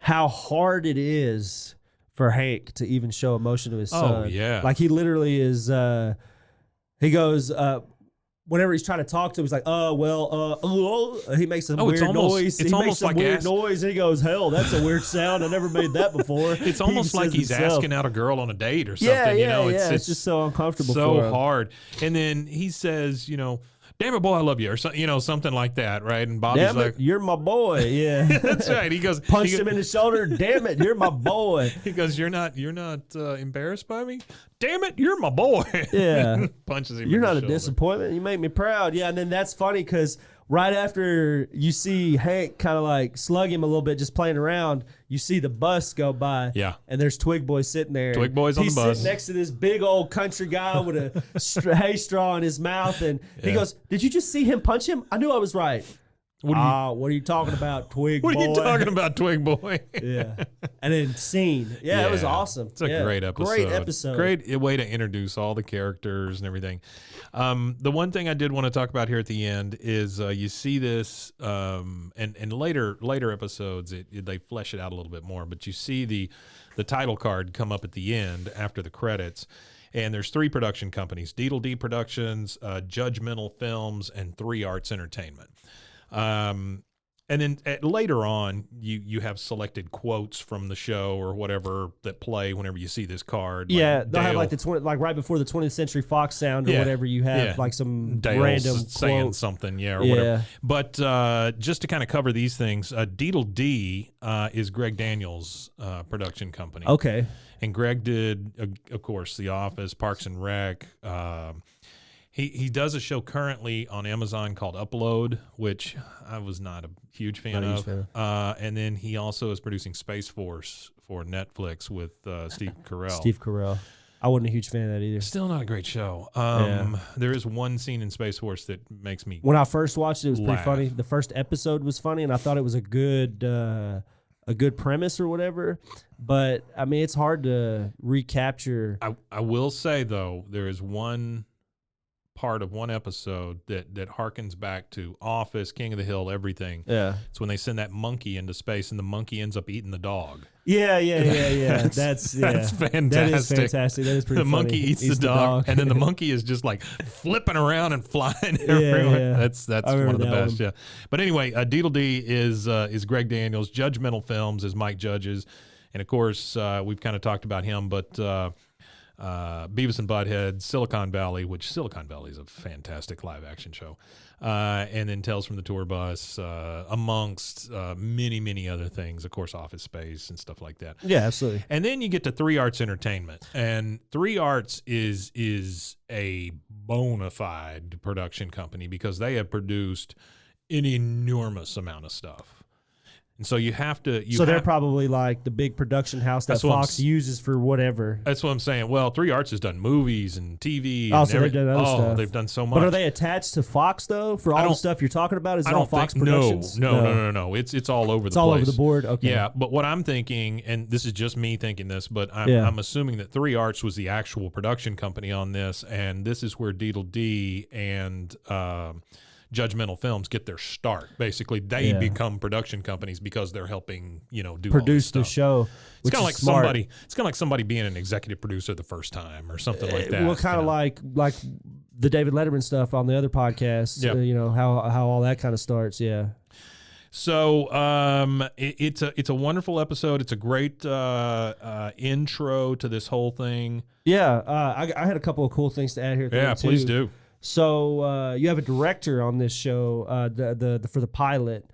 hard it is for Hank to even show emotion to his son. Oh, yeah. Like he literally is, he goes, whenever he's trying to talk to him, he's like, he makes some weird noise. It's almost like weird noise, and he goes, hell, that's a weird sound. I never made that before. It's almost like he's asking out a girl on a date or something. It's just so uncomfortable for him. So hard. And then he says, damn it, boy, I love you, or something like that, right? And Bobby's damn it, you're my boy. Yeah, that's right. He goes, punched him in the shoulder. Damn it, you're my boy. He goes, you're not embarrassed by me. Damn it, you're my boy. Yeah, punches him. You're not a shoulder. disappointment. You make me proud. Yeah, and then that's funny because right after you see Hank kind of like slug him a little bit, just playing around, you see the bus go by. Yeah. And there's Twig Boy sitting there. Twig Boy's on the bus. He's sitting next to this big old country guy with a hay straw in his mouth. And he goes, did you just see him punch him? I knew I was right. What are you talking about, Twig Boy? What are you talking about, Twig Boy? Yeah. And then scene. Yeah, it was awesome. It's a great episode. Great episode. Great way to introduce all the characters and everything. The one thing I did want to talk about here at the end is you see this, and later episodes, they flesh it out a little bit more, but you see the title card come up at the end after the credits. And there's 3 production companies: Deedle D Productions, Judgmental Films, and 3 Arts Entertainment. And then later on, you have selected quotes from the show or whatever that play whenever you see this card. Yeah, like they'll have Dale, like right before the 20th Century Fox sound or whatever. You have like some Dale's random saying quote. something, or whatever. But just to kind of cover these things, Deedle D is Greg Daniels' production company. Okay, and Greg did, of course, The Office, Parks and Rec. He does a show currently on Amazon called Upload, which I was not a huge fan of. And then he also is producing Space Force for Netflix with Steve Carell. Steve Carell. I wasn't a huge fan of that either. Still not a great show. There is one scene in Space Force that makes me When I first watched it, it was laugh. pretty funny. The first episode was funny, and I thought it was a good premise or whatever. But, I mean, it's hard to recapture. I will say, though, there is one part of one episode that harkens back to Office, King of the Hill, everything. Yeah. It's when they send that monkey into space and the monkey ends up eating the dog. Yeah. That's fantastic. That is fantastic. That is pretty The funny. monkey eats the dog, and then the monkey is just like flipping around and flying everywhere. Yeah. That's one of the best. Yeah. But anyway, Deedle D is Greg Daniels. Judgmental Films is Mike Judge's, and of course we've kind of talked about him, but Beavis and Butthead, Silicon Valley, which Silicon Valley is a fantastic live action show, and then Tales from the Tour Bus, amongst many other things, of course, Office Space and stuff like that. Yeah, absolutely. And then you get to 3 Arts Entertainment, and 3 Arts is a bona fide production company because they have produced an enormous amount of stuff. And so you have to. They're probably like the big production house that Fox uses for whatever. That's what I'm saying. Well, 3 Arts has done movies and TV. Oh, so they've done other stuff. They've done so much. But are they attached to Fox though? For all the stuff you're talking about, is it all Fox Productions? No. It's all over the place. It's all over the board. Okay. Yeah, but what I'm thinking, and this is just me thinking this, but I'm assuming that 3 Arts was the actual production company on this, and this is where Deedle D and Judgmental Films get their start. Basically, they Yeah. become production companies because they're helping, do all this Produce the stuff. show. It's Which kind of is like smart. somebody. It's kind of like somebody being an executive producer the first time or something like that. Well, kind of like the David Letterman stuff on the other podcast. Yep. How all that kind of starts. Yeah. So it's a wonderful episode. It's a great intro to this whole thing. Yeah. I had a couple of cool things to add here. Yeah, please do. So you have a director on this show, for the pilot.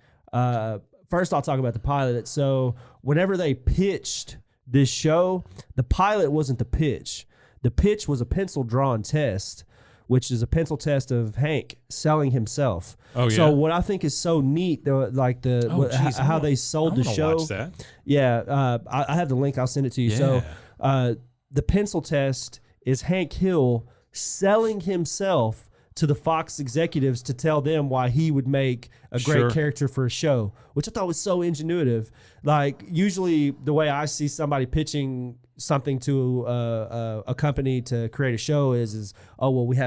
First, I'll talk about the pilot. So whenever they pitched this show, the pilot wasn't the pitch. The pitch was a pencil drawn test, which is a pencil test of Hank selling himself. Oh, yeah. So what I think is so neat, how they sold the show. Watch that. Yeah, I have the link. I'll send it to you. Yeah. So the pencil test is Hank Hill selling himself to the Fox executives to tell them why he would make a great Sure. character for a show, which I thought was so ingenuitive. Like, usually the way I see somebody pitching something to a company to create a show is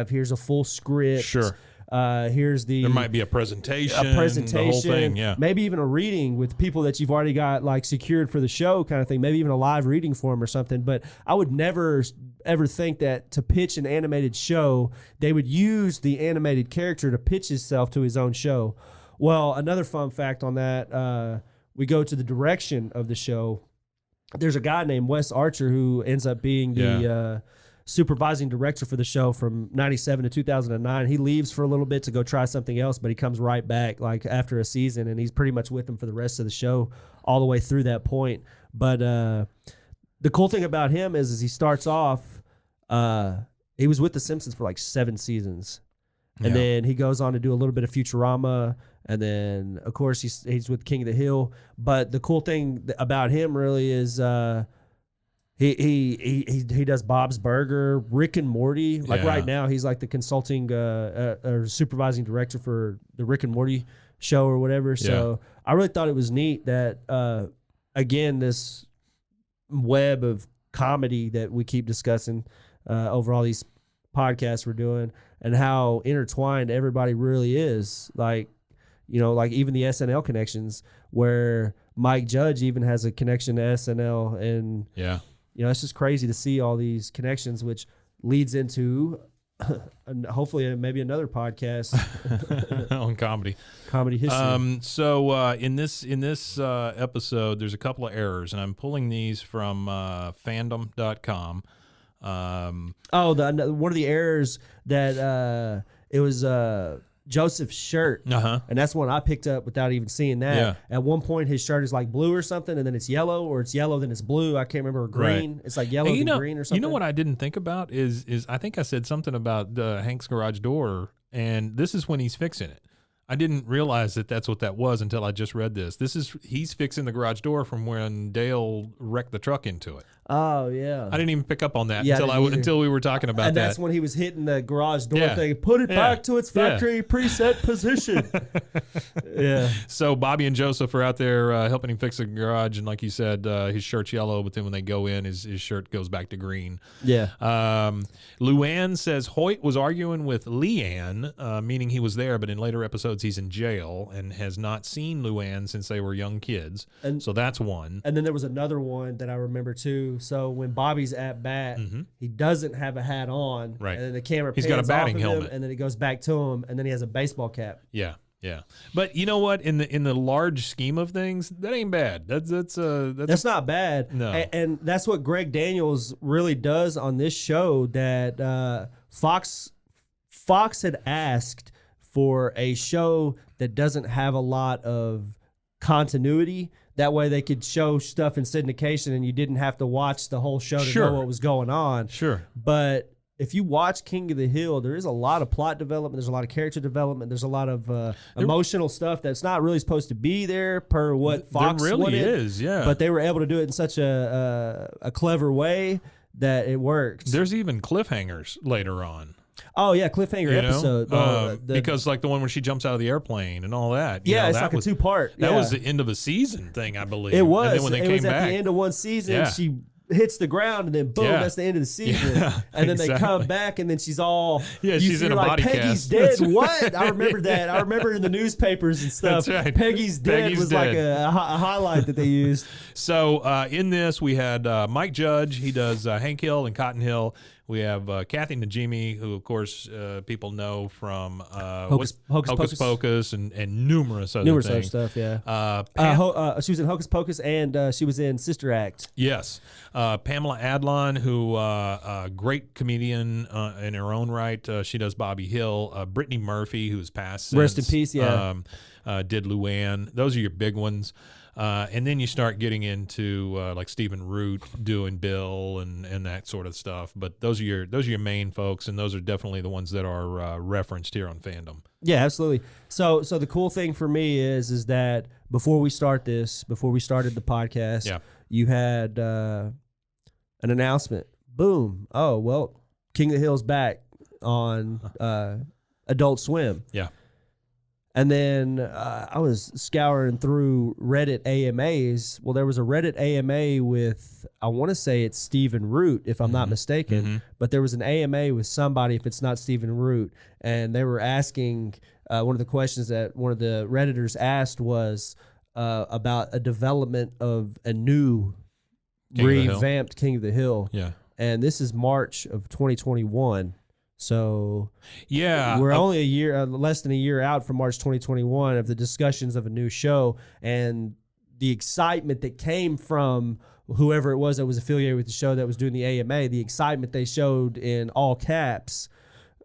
here's a full script. Sure. Here's There might be a presentation. The whole thing, yeah. Maybe even a reading with people that you've already got like secured for the show kind of thing. Maybe even a live reading for them or something. But I would never ever think that to pitch an animated show, they would use the animated character to pitch himself to his own show. Well, another fun fact on that, we go to the direction of the show. There's a guy named Wes Archer who ends up being the supervising director for the show from 97 to 2009. He leaves for a little bit to go try something else, but he comes right back like after a season, and he's pretty much with them for the rest of the show all the way through that point. But the cool thing about him is he starts off, he was with The Simpsons for like 7 seasons. And then he goes on to do a little bit of Futurama. And then, of course, he's with King of the Hill. But the cool thing about him really is he does Bob's Burger, Rick and Morty. Like right now, he's like the consulting or supervising director for the Rick and Morty show or whatever. So I really thought it was neat that, again, this web of comedy that we keep discussing over all these podcasts we're doing, and how intertwined everybody really is. Like, like even the SNL connections, where Mike Judge even has a connection to SNL, and it's just crazy to see all these connections, which leads into hopefully maybe another podcast on comedy history. So in this episode, there's a couple of errors, and I'm pulling these from fandom.com. One of the errors that it was Joseph's shirt, and that's one I picked up without even seeing that. Yeah. At one point, his shirt is like blue or something, and then it's yellow, or it's yellow then it's blue. I can't remember, or green. Right. It's like yellow then green or something. You know what I didn't think about is I think I said something about Hank's garage door, and this is when he's fixing it. I didn't realize that that's what that was until I just read this. He's fixing the garage door from when Dale wrecked the truck into it. Oh yeah, I didn't even pick up on that Yeah, until we were talking about and that. that's when he was hitting the garage door thing. Put it back to its factory preset position. Yeah. So Bobby and Joseph are out there helping him fix the garage, and like you said, his shirt's yellow, but then when they go in, his shirt goes back to green. Yeah. Luann says Hoyt was arguing with Leanne, meaning he was there, but in later episodes he's in jail and has not seen Luann since they were young kids. And so that's one. And then there was another one that I remember too. So when Bobby's at bat, he doesn't have a hat on, right? And then the camera he's pans got a batting off of helmet, him, and then it goes back to him, and then he has a baseball cap. Yeah. But you know what? In the large scheme of things, that ain't bad. That's not bad. No, and that's what Greg Daniels really does on this show. That Fox had asked for a show that doesn't have a lot of continuity. That way they could show stuff in syndication and you didn't have to watch the whole show to know what was going on. Sure. But if you watch King of the Hill, there is a lot of plot development. There's a lot of character development. There's a lot of emotional stuff that's not really supposed to be there per what Fox there really wanted. is, yeah. But they were able to do it in such a clever way that it worked. There's even cliffhangers later on. Oh yeah, cliffhanger episode. Because like the one where she jumps out of the airplane and all that. Yeah, it's like a 2-part. That was the end of a season thing, I believe. It was. And then when they it came was back at the end of one season. Yeah. She hits the ground, and then boom, Yeah. that's the end of the season. Yeah, and then they exactly. come back, and then she's all she's in a like, body Peggy's cast. dead. That's What? I remember that. I remember in the newspapers and stuff. That's right. Peggy's dead Peggy's was dead. like a highlight that they used. So in this, we had Mike Judge. He does Hank Hill and Cotton Hill. We have Kathy Najimy, who, of course, people know from Hocus Pocus and numerous other Other things. stuff, yeah. Pam- She was in Hocus Pocus, and she was in Sister Act. yes. Pamela Adlon, who great comedian in her own right. She does Bobby Hill. Brittany Murphy, who's passed since. Rest in peace, yeah. Did Luann. Those are your big ones. And then you start getting into like Stephen Root doing Bill and that sort of stuff. But those are your main folks, and those are definitely the ones that are referenced here on Fandom. Yeah, absolutely. So the cool thing for me is that before we started the podcast, Yeah. you had an announcement. Boom. Oh, well, King of the Hill's back on Adult Swim. Yeah. And then I was scouring through Reddit AMAs. Well, there was a Reddit AMA with, I want to say it's Stephen Root, if I'm not mistaken. But there was an AMA with somebody, if it's not Stephen Root. And they were asking, one of the questions that one of the Redditors asked was about a development of a new revamped King of the Hill. Yeah. And this is March of 2021. So Yeah. we're only a year, less than a year out from March 2021 of the discussions of a new show, and the excitement that came from whoever it was that was affiliated with the show that was doing the AMA, the excitement they showed in all caps.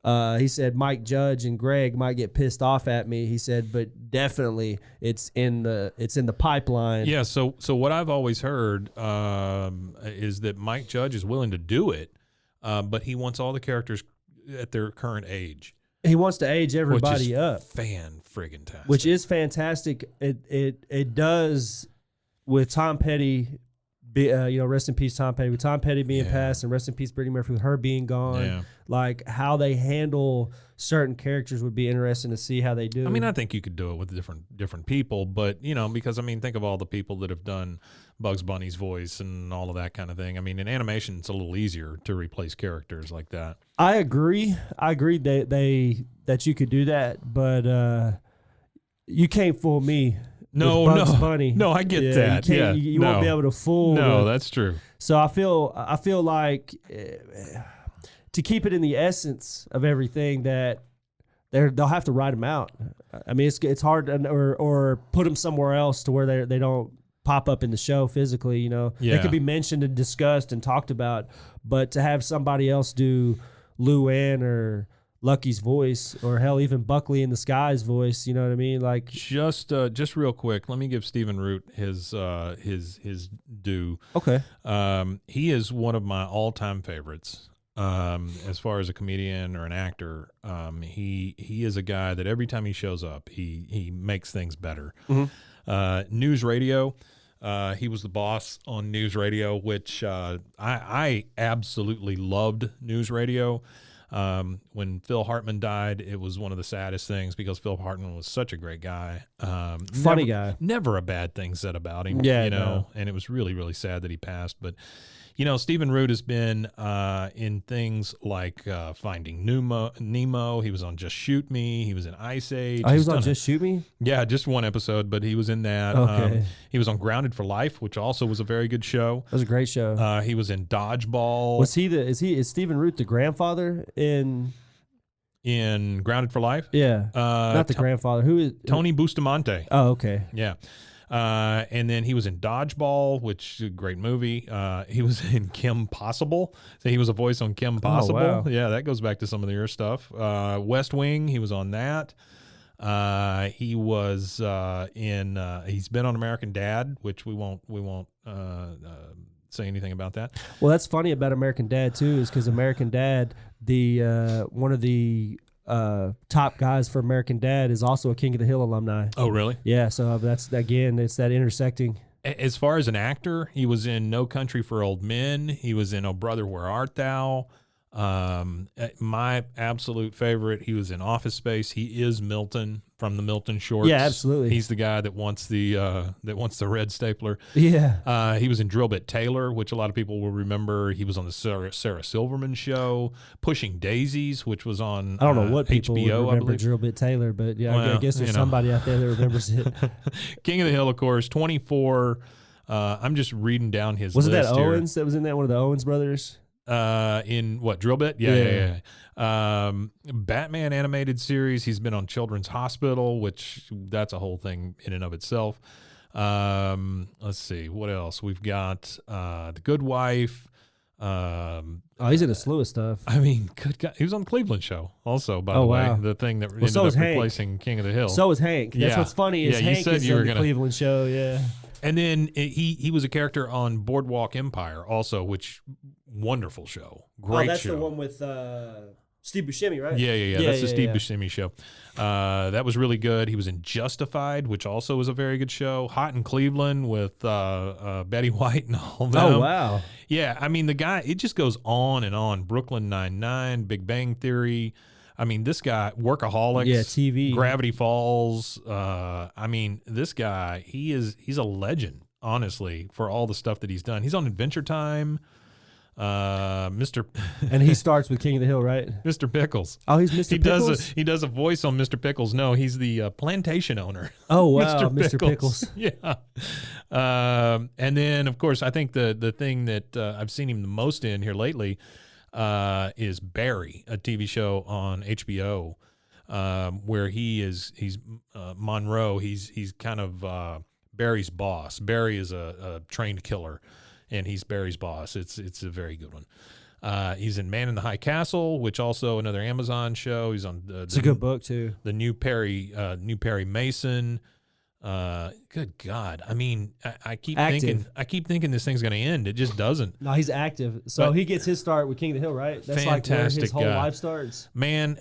He said Mike Judge and Greg might get pissed off at me. He said, but definitely it's in the pipeline. Yeah. So what I've always heard is that Mike Judge is willing to do it, but he wants all the characters at their current age. He wants to age everybody which is up, fan-friggin-tastic. which is fantastic. It does with Tom Petty. Rest in peace, Tom Petty. With Tom Petty being passed, and rest in peace, Brittany Murphy, with her being gone. Yeah. Like how they handle certain characters would be interesting to see how they do. I mean, I think you could do it with different people, but because think of all the people that have done Bugs Bunny's voice and all of that kind of thing. I mean, in animation, it's a little easier to replace characters like that. I agree that you could do that, but you can't fool me. No, with Bugs Bunny. No, I get that. You can't, you won't be able to fool. No, that's true. So I feel like to keep it in the essence of everything, that they'll have to write them out. I mean, it's hard or put them somewhere else to where they don't pop up in the show physically. They could be mentioned and discussed and talked about, but to have somebody else do Luann or Lucky's voice, or hell, even Buckley in the Sky's voice, you know what I mean? Like just real quick, let me give Stephen Root his due. Okay. He is one of my all-time favorites. As far as a comedian or an actor, he is a guy that every time he shows up, he makes things better. News Radio. He was the boss on News Radio, which I absolutely loved News Radio. When Phil Hartman died, it was one of the saddest things because Phil Hartman was such a great guy. Funny guy. Never a bad thing said about him. Yeah, and it was really, really sad that he passed. But, Stephen Root has been in things like Finding Nemo. He was on Just Shoot Me. He was in Ice Age. Oh, he was on Just Shoot Me? Yeah, just one episode, but he was in that. Okay. He was on Grounded for Life, which also was a very good show. That was a great show. He was in Dodgeball. Is Stephen Root the grandfather in Grounded for Life? Yeah. Not the grandfather. Who is Tony Bustamante. Oh, okay. Yeah. And then he was in Dodgeball, which is a great movie. He was in Kim Possible. So he was a voice on Kim Possible. wow. Yeah, that goes back to some of your stuff. West Wing, he was on that. He was he's been on American Dad, which we won't say anything about that. Well, that's funny about American Dad too, is because American Dad, the one of the top guys for American Dad is also a King of the Hill alumni. Oh, really? Yeah, so that's it's that intersecting. As far as an actor, he was in No Country for Old Men. He was in Oh Brother, Where Art Thou? My absolute favorite. He was in Office Space. He is Milton from the Milton Shorts. Yeah, absolutely. He's the guy that wants the red stapler. Yeah. He was in Drillbit Taylor, which a lot of people will remember. He was on the Sarah Silverman show, Pushing Daisies, which was on I don't know what people HBO, would remember Drillbit Taylor, but yeah, I guess there's somebody out there that remembers it. King of the Hill, of course, 24. I'm just reading down his Wasn't list that here. Owens that was in that, one of the Owens brothers? In what, Drillbit? Yeah. Batman animated series. He's been on Children's Hospital, which that's a whole thing in and of itself. Let's see what else we've got. The Good Wife. He's in a slew of stuff. I mean, good God, he was on the Cleveland Show also. By the way, the thing that ended up replacing King of the Hill. So is Hank. That's what's funny is Hank is in the Cleveland Show. Yeah. And then he was a character on Boardwalk Empire also, which wonderful show. Great that's show. The one with Steve Buscemi, right? Yeah. That's the Steve Buscemi show. That was really good. He was in Justified, which also was a very good show. Hot in Cleveland with Betty White and all that. Oh, wow. Yeah, I mean, the guy, it just goes on and on. Brooklyn Nine-Nine, Big Bang Theory. I mean, this guy, Workaholics, TV, Gravity Falls. I mean, this guy, he's a legend, honestly, for all the stuff that he's done. He's on Adventure Time, Mr. And he starts with King of the Hill, right? Mr. Pickles. Oh, he's Mr. Pickles? He does a voice on Mr. Pickles. No, he's the plantation owner. Oh, wow, Mr. Pickles. Yeah. And then, of course, I think the thing that I've seen him the most in here lately is Barry, a TV show on HBO, where he's Monroe. He's kind of Barry's boss. Barry is a trained killer, and he's Barry's boss. It's a very good one. He's in Man in the High Castle, which also another Amazon show. He's on it's a good book too. The new Perry Mason. Good God! I mean, I keep thinking this thing's going to end. It just doesn't. No, he's active. So he gets his start with King of the Hill, right? That's like where his whole life starts. Man,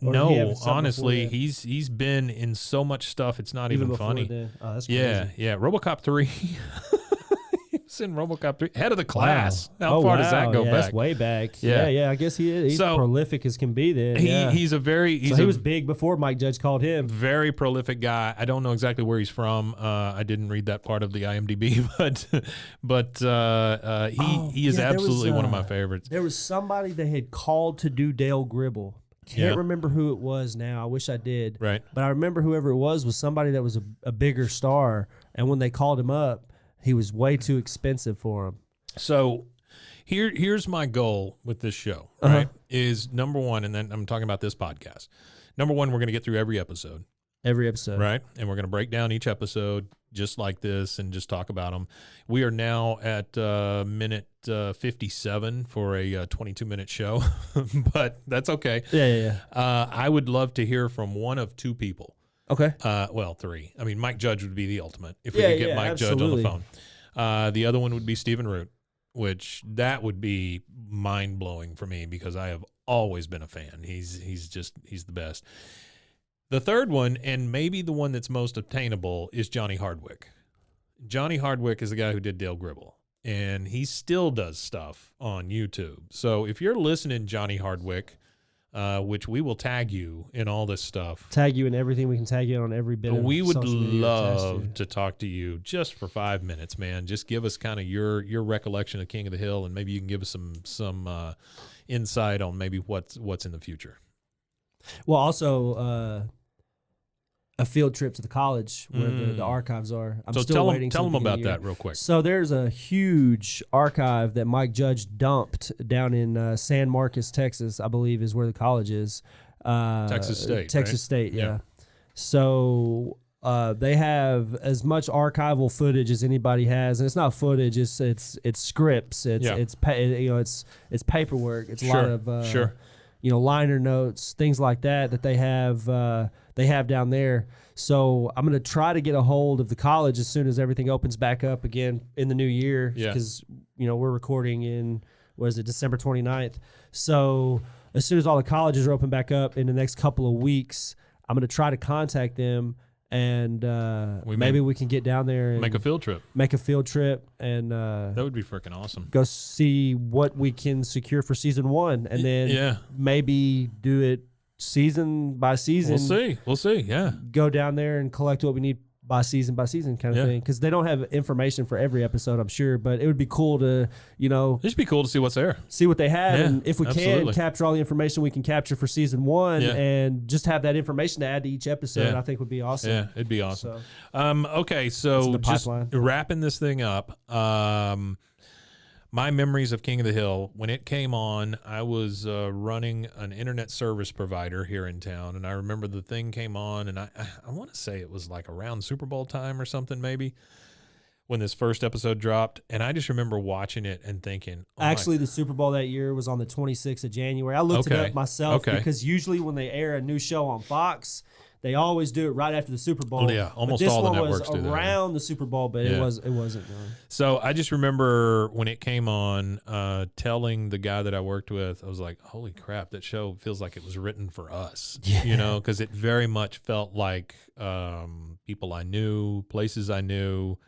no, honestly, he's been in so much stuff. It's not even funny. Then. Oh, that's crazy. Yeah. RoboCop 3. He's in RoboCop 3. Head of the Class. Wow. How far does that go back? That's way back. Yeah. I guess he's prolific as can be then. He's a very... he was big before Mike Judge called him. Very prolific guy. I don't know exactly where he's from. I didn't read that part of the IMDb, but he is absolutely one of my favorites. There was somebody that had called to do Dale Gribble. Can't remember who it was now. I wish I did. Right. But I remember whoever it was somebody that was a bigger star, and when they called him up, he was way too expensive for him. So here's my goal with this show, right? Is number one, and then I'm talking about this podcast. Number one, we're going to get through every episode. Right? And we're going to break down each episode just like this and just talk about them. We are now at minute 57 for a 22-minute show, but that's okay. Yeah. I would love to hear from one of two people. Okay. Well, three. I mean, Mike Judge would be the ultimate if we could get Mike Judge on the phone. The other one would be Stephen Root, which that would be mind blowing for me because I have always been a fan. He's the best. The third one, and maybe the one that's most obtainable, is Johnny Hardwick. Johnny Hardwick is the guy who did Dale Gribble, and he still does stuff on YouTube. So if you're listening, Johnny Hardwick, which we will tag you in all this stuff. Tag you in everything. We can tag you on every bit of we would social media love to talk to you just for 5 minutes, man. Just give us kind of your recollection of King of the Hill, and maybe you can give us some insight on maybe what's in the future. Well, also a field trip to the college where the archives are. I'm still waiting. Tell them about that real quick. So there's a huge archive that Mike Judge dumped down in San Marcos, Texas, I believe is where the college is. Texas State, yeah. So they have as much archival footage as anybody has, and it's not footage. It's scripts. It's paperwork. It's a lot of liner notes, things like that they have down there. So I'm going to try to get a hold of the college as soon as everything opens back up again in the new year, because we're recording in December 29th. So as soon as all the colleges are open back up in the next couple of weeks, I'm going to try to contact them and maybe we can get down there and make a field trip. And That would be freaking awesome. go see what we can secure for season 1, and then maybe do it season by season. We'll see. Yeah. Go down there and collect what we need by season kind of thing, because they don't have information for every episode, I'm sure, but it would be cool to, it'd just be cool to see what's there, see what they have, and if we absolutely. can capture all the information we can capture for season 1, and just have that information to add to each episode, I think would be awesome. Yeah, it'd be awesome. Okay, It's so the just pipeline. wrapping this thing up. My memories of King of the Hill, when it came on, I was running an internet service provider here in town, and I remember the thing came on, and I want to say it was like around Super Bowl time or something, maybe, when this first episode dropped, and I just remember watching it and thinking, Actually, the Super Bowl that year was on the 26th of January. I looked it up myself because usually when they air a new show on Fox, they always do it right after the Super Bowl. Yeah, almost but all the this one networks was do that. around the Super Bowl, but it wasn't. So I just remember when it came on, telling the guy that I worked with, I was like, holy crap, that show feels like it was written for us, because it very much felt like people I knew, places I knew,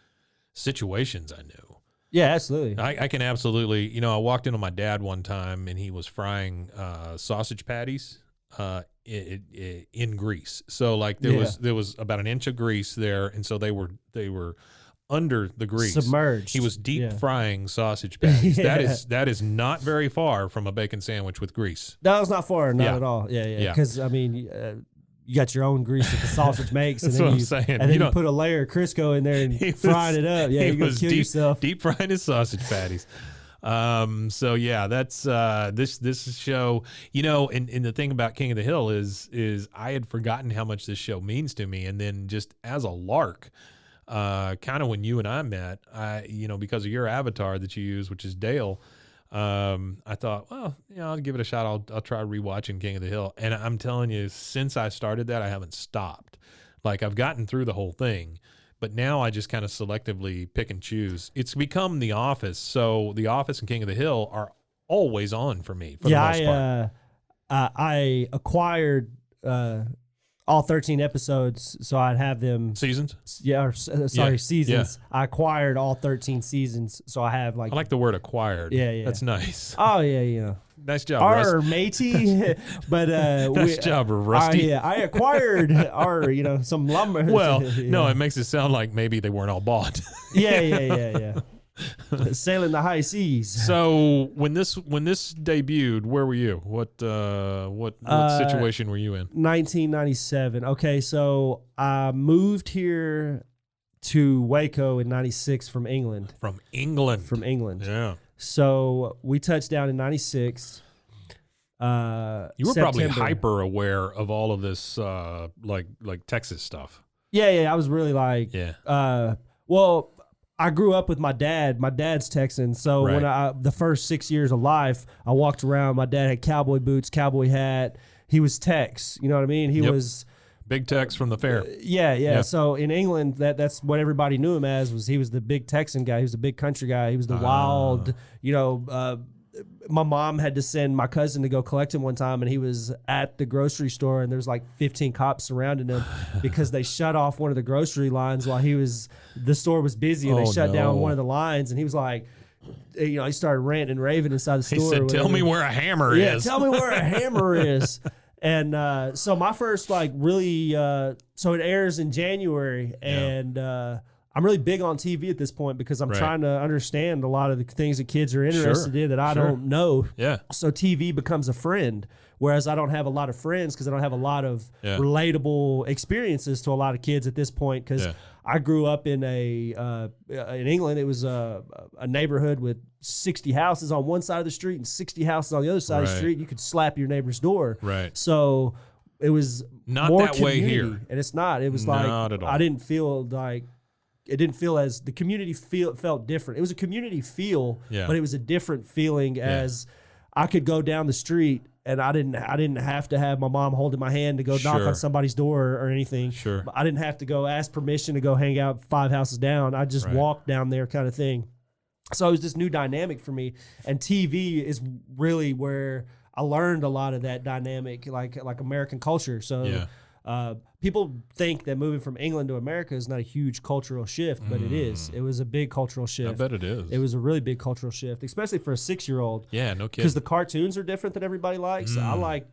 situations I knew. Yeah, absolutely. I can absolutely, I walked in on my dad one time and he was frying sausage patties in grease. So like there was about an inch of grease there, and so they were under the grease, submerged. He was deep frying sausage patties. That is not very far from a bacon sandwich with grease. That was not far, not at all. Yeah. Because I mean, you got your own grease that the sausage makes, and That's then what you I'm saying. and then you put a layer of Crisco in there and frying it up. Yeah, you're gonna kill yourself. Deep frying his sausage patties. So yeah, that's this show, and the thing about King of the Hill is I had forgotten how much this show means to me, and then just as a lark, kind of when you and I met, because of your avatar that you use, which is Dale, I thought, well, I'll give it a shot. I'll try rewatching King of the Hill, and I'm telling you, since I started that, I haven't stopped. Like, I've gotten through the whole thing, but now I just kind of selectively pick and choose. It's become The Office. So The Office and King of the Hill are always on for me, for the most part. I acquired all 13 episodes, so I'd have them. Seasons? Yeah, seasons. Yeah. I acquired all 13 seasons, so I have like. I like the word acquired. Yeah. That's nice. Oh, yeah. Nice job, Rusty. Our matey, but nice job, Rusty. I acquired some lumber. Well, no, it makes it sound like maybe they weren't all bought. Yeah. Sailing the high seas. So when this debuted, where were you? What situation were you in? 1997. Okay, so I moved here to Waco in '96 from England. From England. Yeah. So we touched down in '96. You were probably hyper aware of all of this, like Texas stuff. Yeah. I was really like, well, I grew up with my dad. My dad's Texan, so when the first 6 years of life, I walked around. My dad had cowboy boots, cowboy hat. He was Tex. You know what I mean? He was Big Tex from the fair. Yeah. So in England, that's what everybody knew him as. He was the big Texan guy. He was the big country guy. He was the wild. My mom had to send my cousin to go collect him one time, and he was at the grocery store, and there's like 15 cops surrounding him because they shut off one of the grocery lines while the store was busy, and they shut down one of the lines, and he was like, he started ranting and raving inside the store. He said, "Tell me where a hammer is." Yeah, tell me where a hammer is. And so my first really, so it airs in January, and I'm really big on TV at this point because I'm trying to understand a lot of the things that kids are interested in that I don't know. Yeah. So TV becomes a friend, whereas I don't have a lot of friends because I don't have a lot of relatable experiences to a lot of kids at this point because I grew up in in England. It was a neighborhood with 60 houses on one side of the street and 60 houses on the other side of the street. You could slap your neighbor's door. Right. So it was not more that way community, here. and it's not. It was not at all. I didn't feel like. It didn't feel as the community felt different. It was a community feel, but it was a different feeling as I could go down the street and I didn't have to have my mom holding my hand to go knock on somebody's door or anything. Sure. I didn't have to go ask permission to go hang out 5 houses down. I just walked down there kind of thing. So it was this new dynamic for me, and TV is really where I learned a lot of that dynamic, like American culture. So People think that moving from England to America is not a huge cultural shift, but it is. It was a big cultural shift. I bet it is. It was a really big cultural shift, especially for a 6-year-old. Yeah, no kidding. Because the cartoons are different than everybody likes. I like,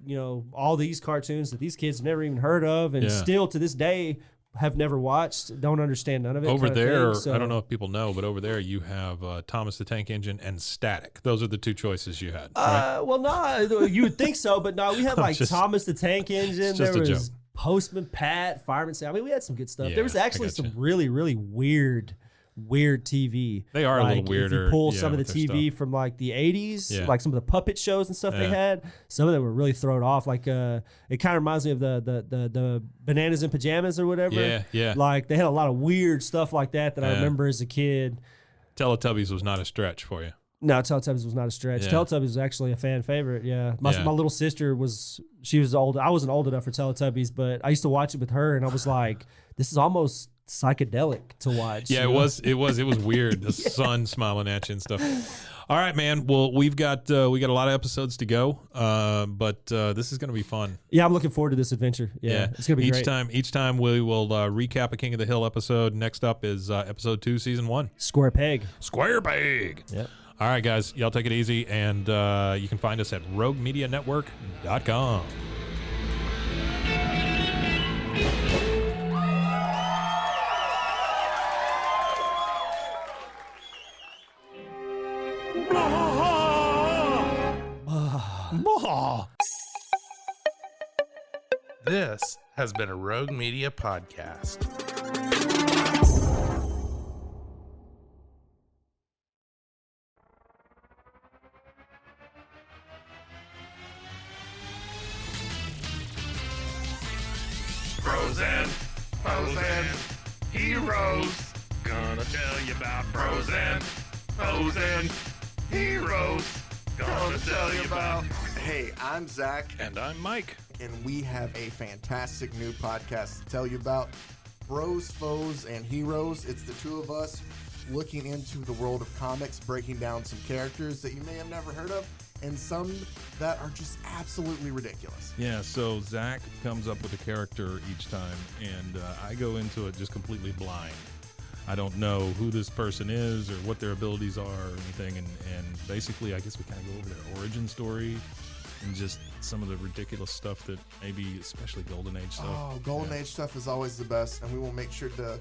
all these cartoons that these kids have never even heard of, and still to this day have never watched, don't understand none of it. Over there, so, I don't know if people know, but over there you have Thomas the Tank Engine and Static. Those are the two choices you had. Right? Well, no, you would think so, but no, we had like just- Thomas the Tank Engine. just There a was joke. Postman Pat, Fireman Sam. I mean, we had some good stuff. Yeah, There was actually I some gotcha. really, really weird TV. They are a little If weirder, you pull yeah, some of the with their TV from like the 80s, Yeah. like some of the puppet shows and stuff they had, some of them were really thrown off. Like it kind of reminds me of the Bananas in Pajamas or whatever. Yeah, yeah. Like they had a lot of weird stuff like that I Yeah. remember as a kid. Teletubbies was not a stretch for you. No, Teletubbies was not a stretch. Yeah. Teletubbies was actually a fan favorite. Yeah. My little sister was old. I wasn't old enough for Teletubbies, but I used to watch it with her, and I was like, this is almost psychedelic to watch. Yeah, you it know? was weird. The sun smiling at you and stuff. All right, man. Well, we got a lot of episodes to go, but this is going to be fun. Yeah, I'm looking forward to this adventure. Yeah, it's gonna be great. Each time we will recap a King of the Hill episode. Next up is episode 2, season 1. Square peg. Square peg. Yep. All right, guys. Y'all take it easy, and you can find us at roguemedianetwork.com. This has been a Rogue Media podcast. Frozen, frozen, heroes. Gonna tell you about frozen, frozen, heroes. Gonna tell you about. Hey, I'm Zach, And I'm Mike. and we have a fantastic new podcast to tell you about. Bros, Foes, and Heroes. It's the two of us looking into the world of comics, breaking down some characters that you may have never heard of, and some that are just absolutely ridiculous. Yeah, so Zach comes up with a character each time, and I go into it just completely blind. I don't know who this person is or what their abilities are or anything, and basically I guess we kind of go over their origin story and just some of the ridiculous stuff that maybe, especially Golden Age stuff. Oh, Golden Age stuff is always the best, and we will make sure to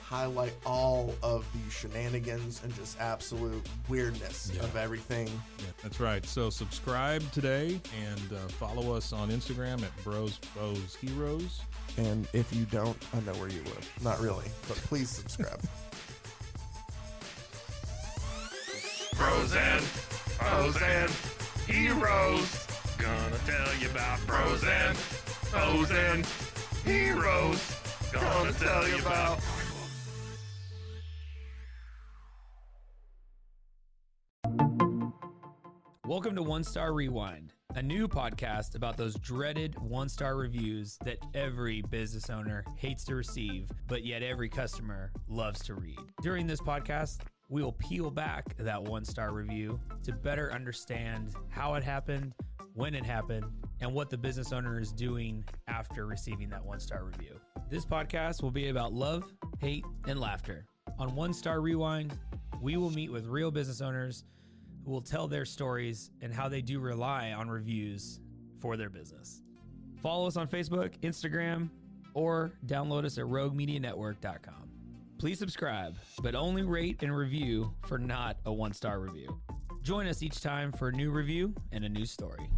highlight all of the shenanigans and just absolute weirdness of everything. Yeah, that's right. So subscribe today and follow us on Instagram at Bros, Foes, Heroes. And if you don't, I know where you live. Not really, but please subscribe. Frozen, frozen, heroes. Gonna tell you about frozen, frozen, heroes. Gonna tell you about. Welcome to One Star Rewind, a new podcast about those dreaded one-star reviews that every business owner hates to receive, but yet every customer loves to read. During this podcast, we will peel back that one-star review to better understand how it happened, when it happened, and what the business owner is doing after receiving that one-star review. This podcast will be about love, hate, and laughter. On One Star Rewind, we will meet with real business owners who will tell their stories and how they do rely on reviews for their business. Follow us on Facebook, Instagram, or download us at roguemedianetwork.com. Please subscribe, but only rate and review for not a one-star review. Join us each time for a new review and a new story.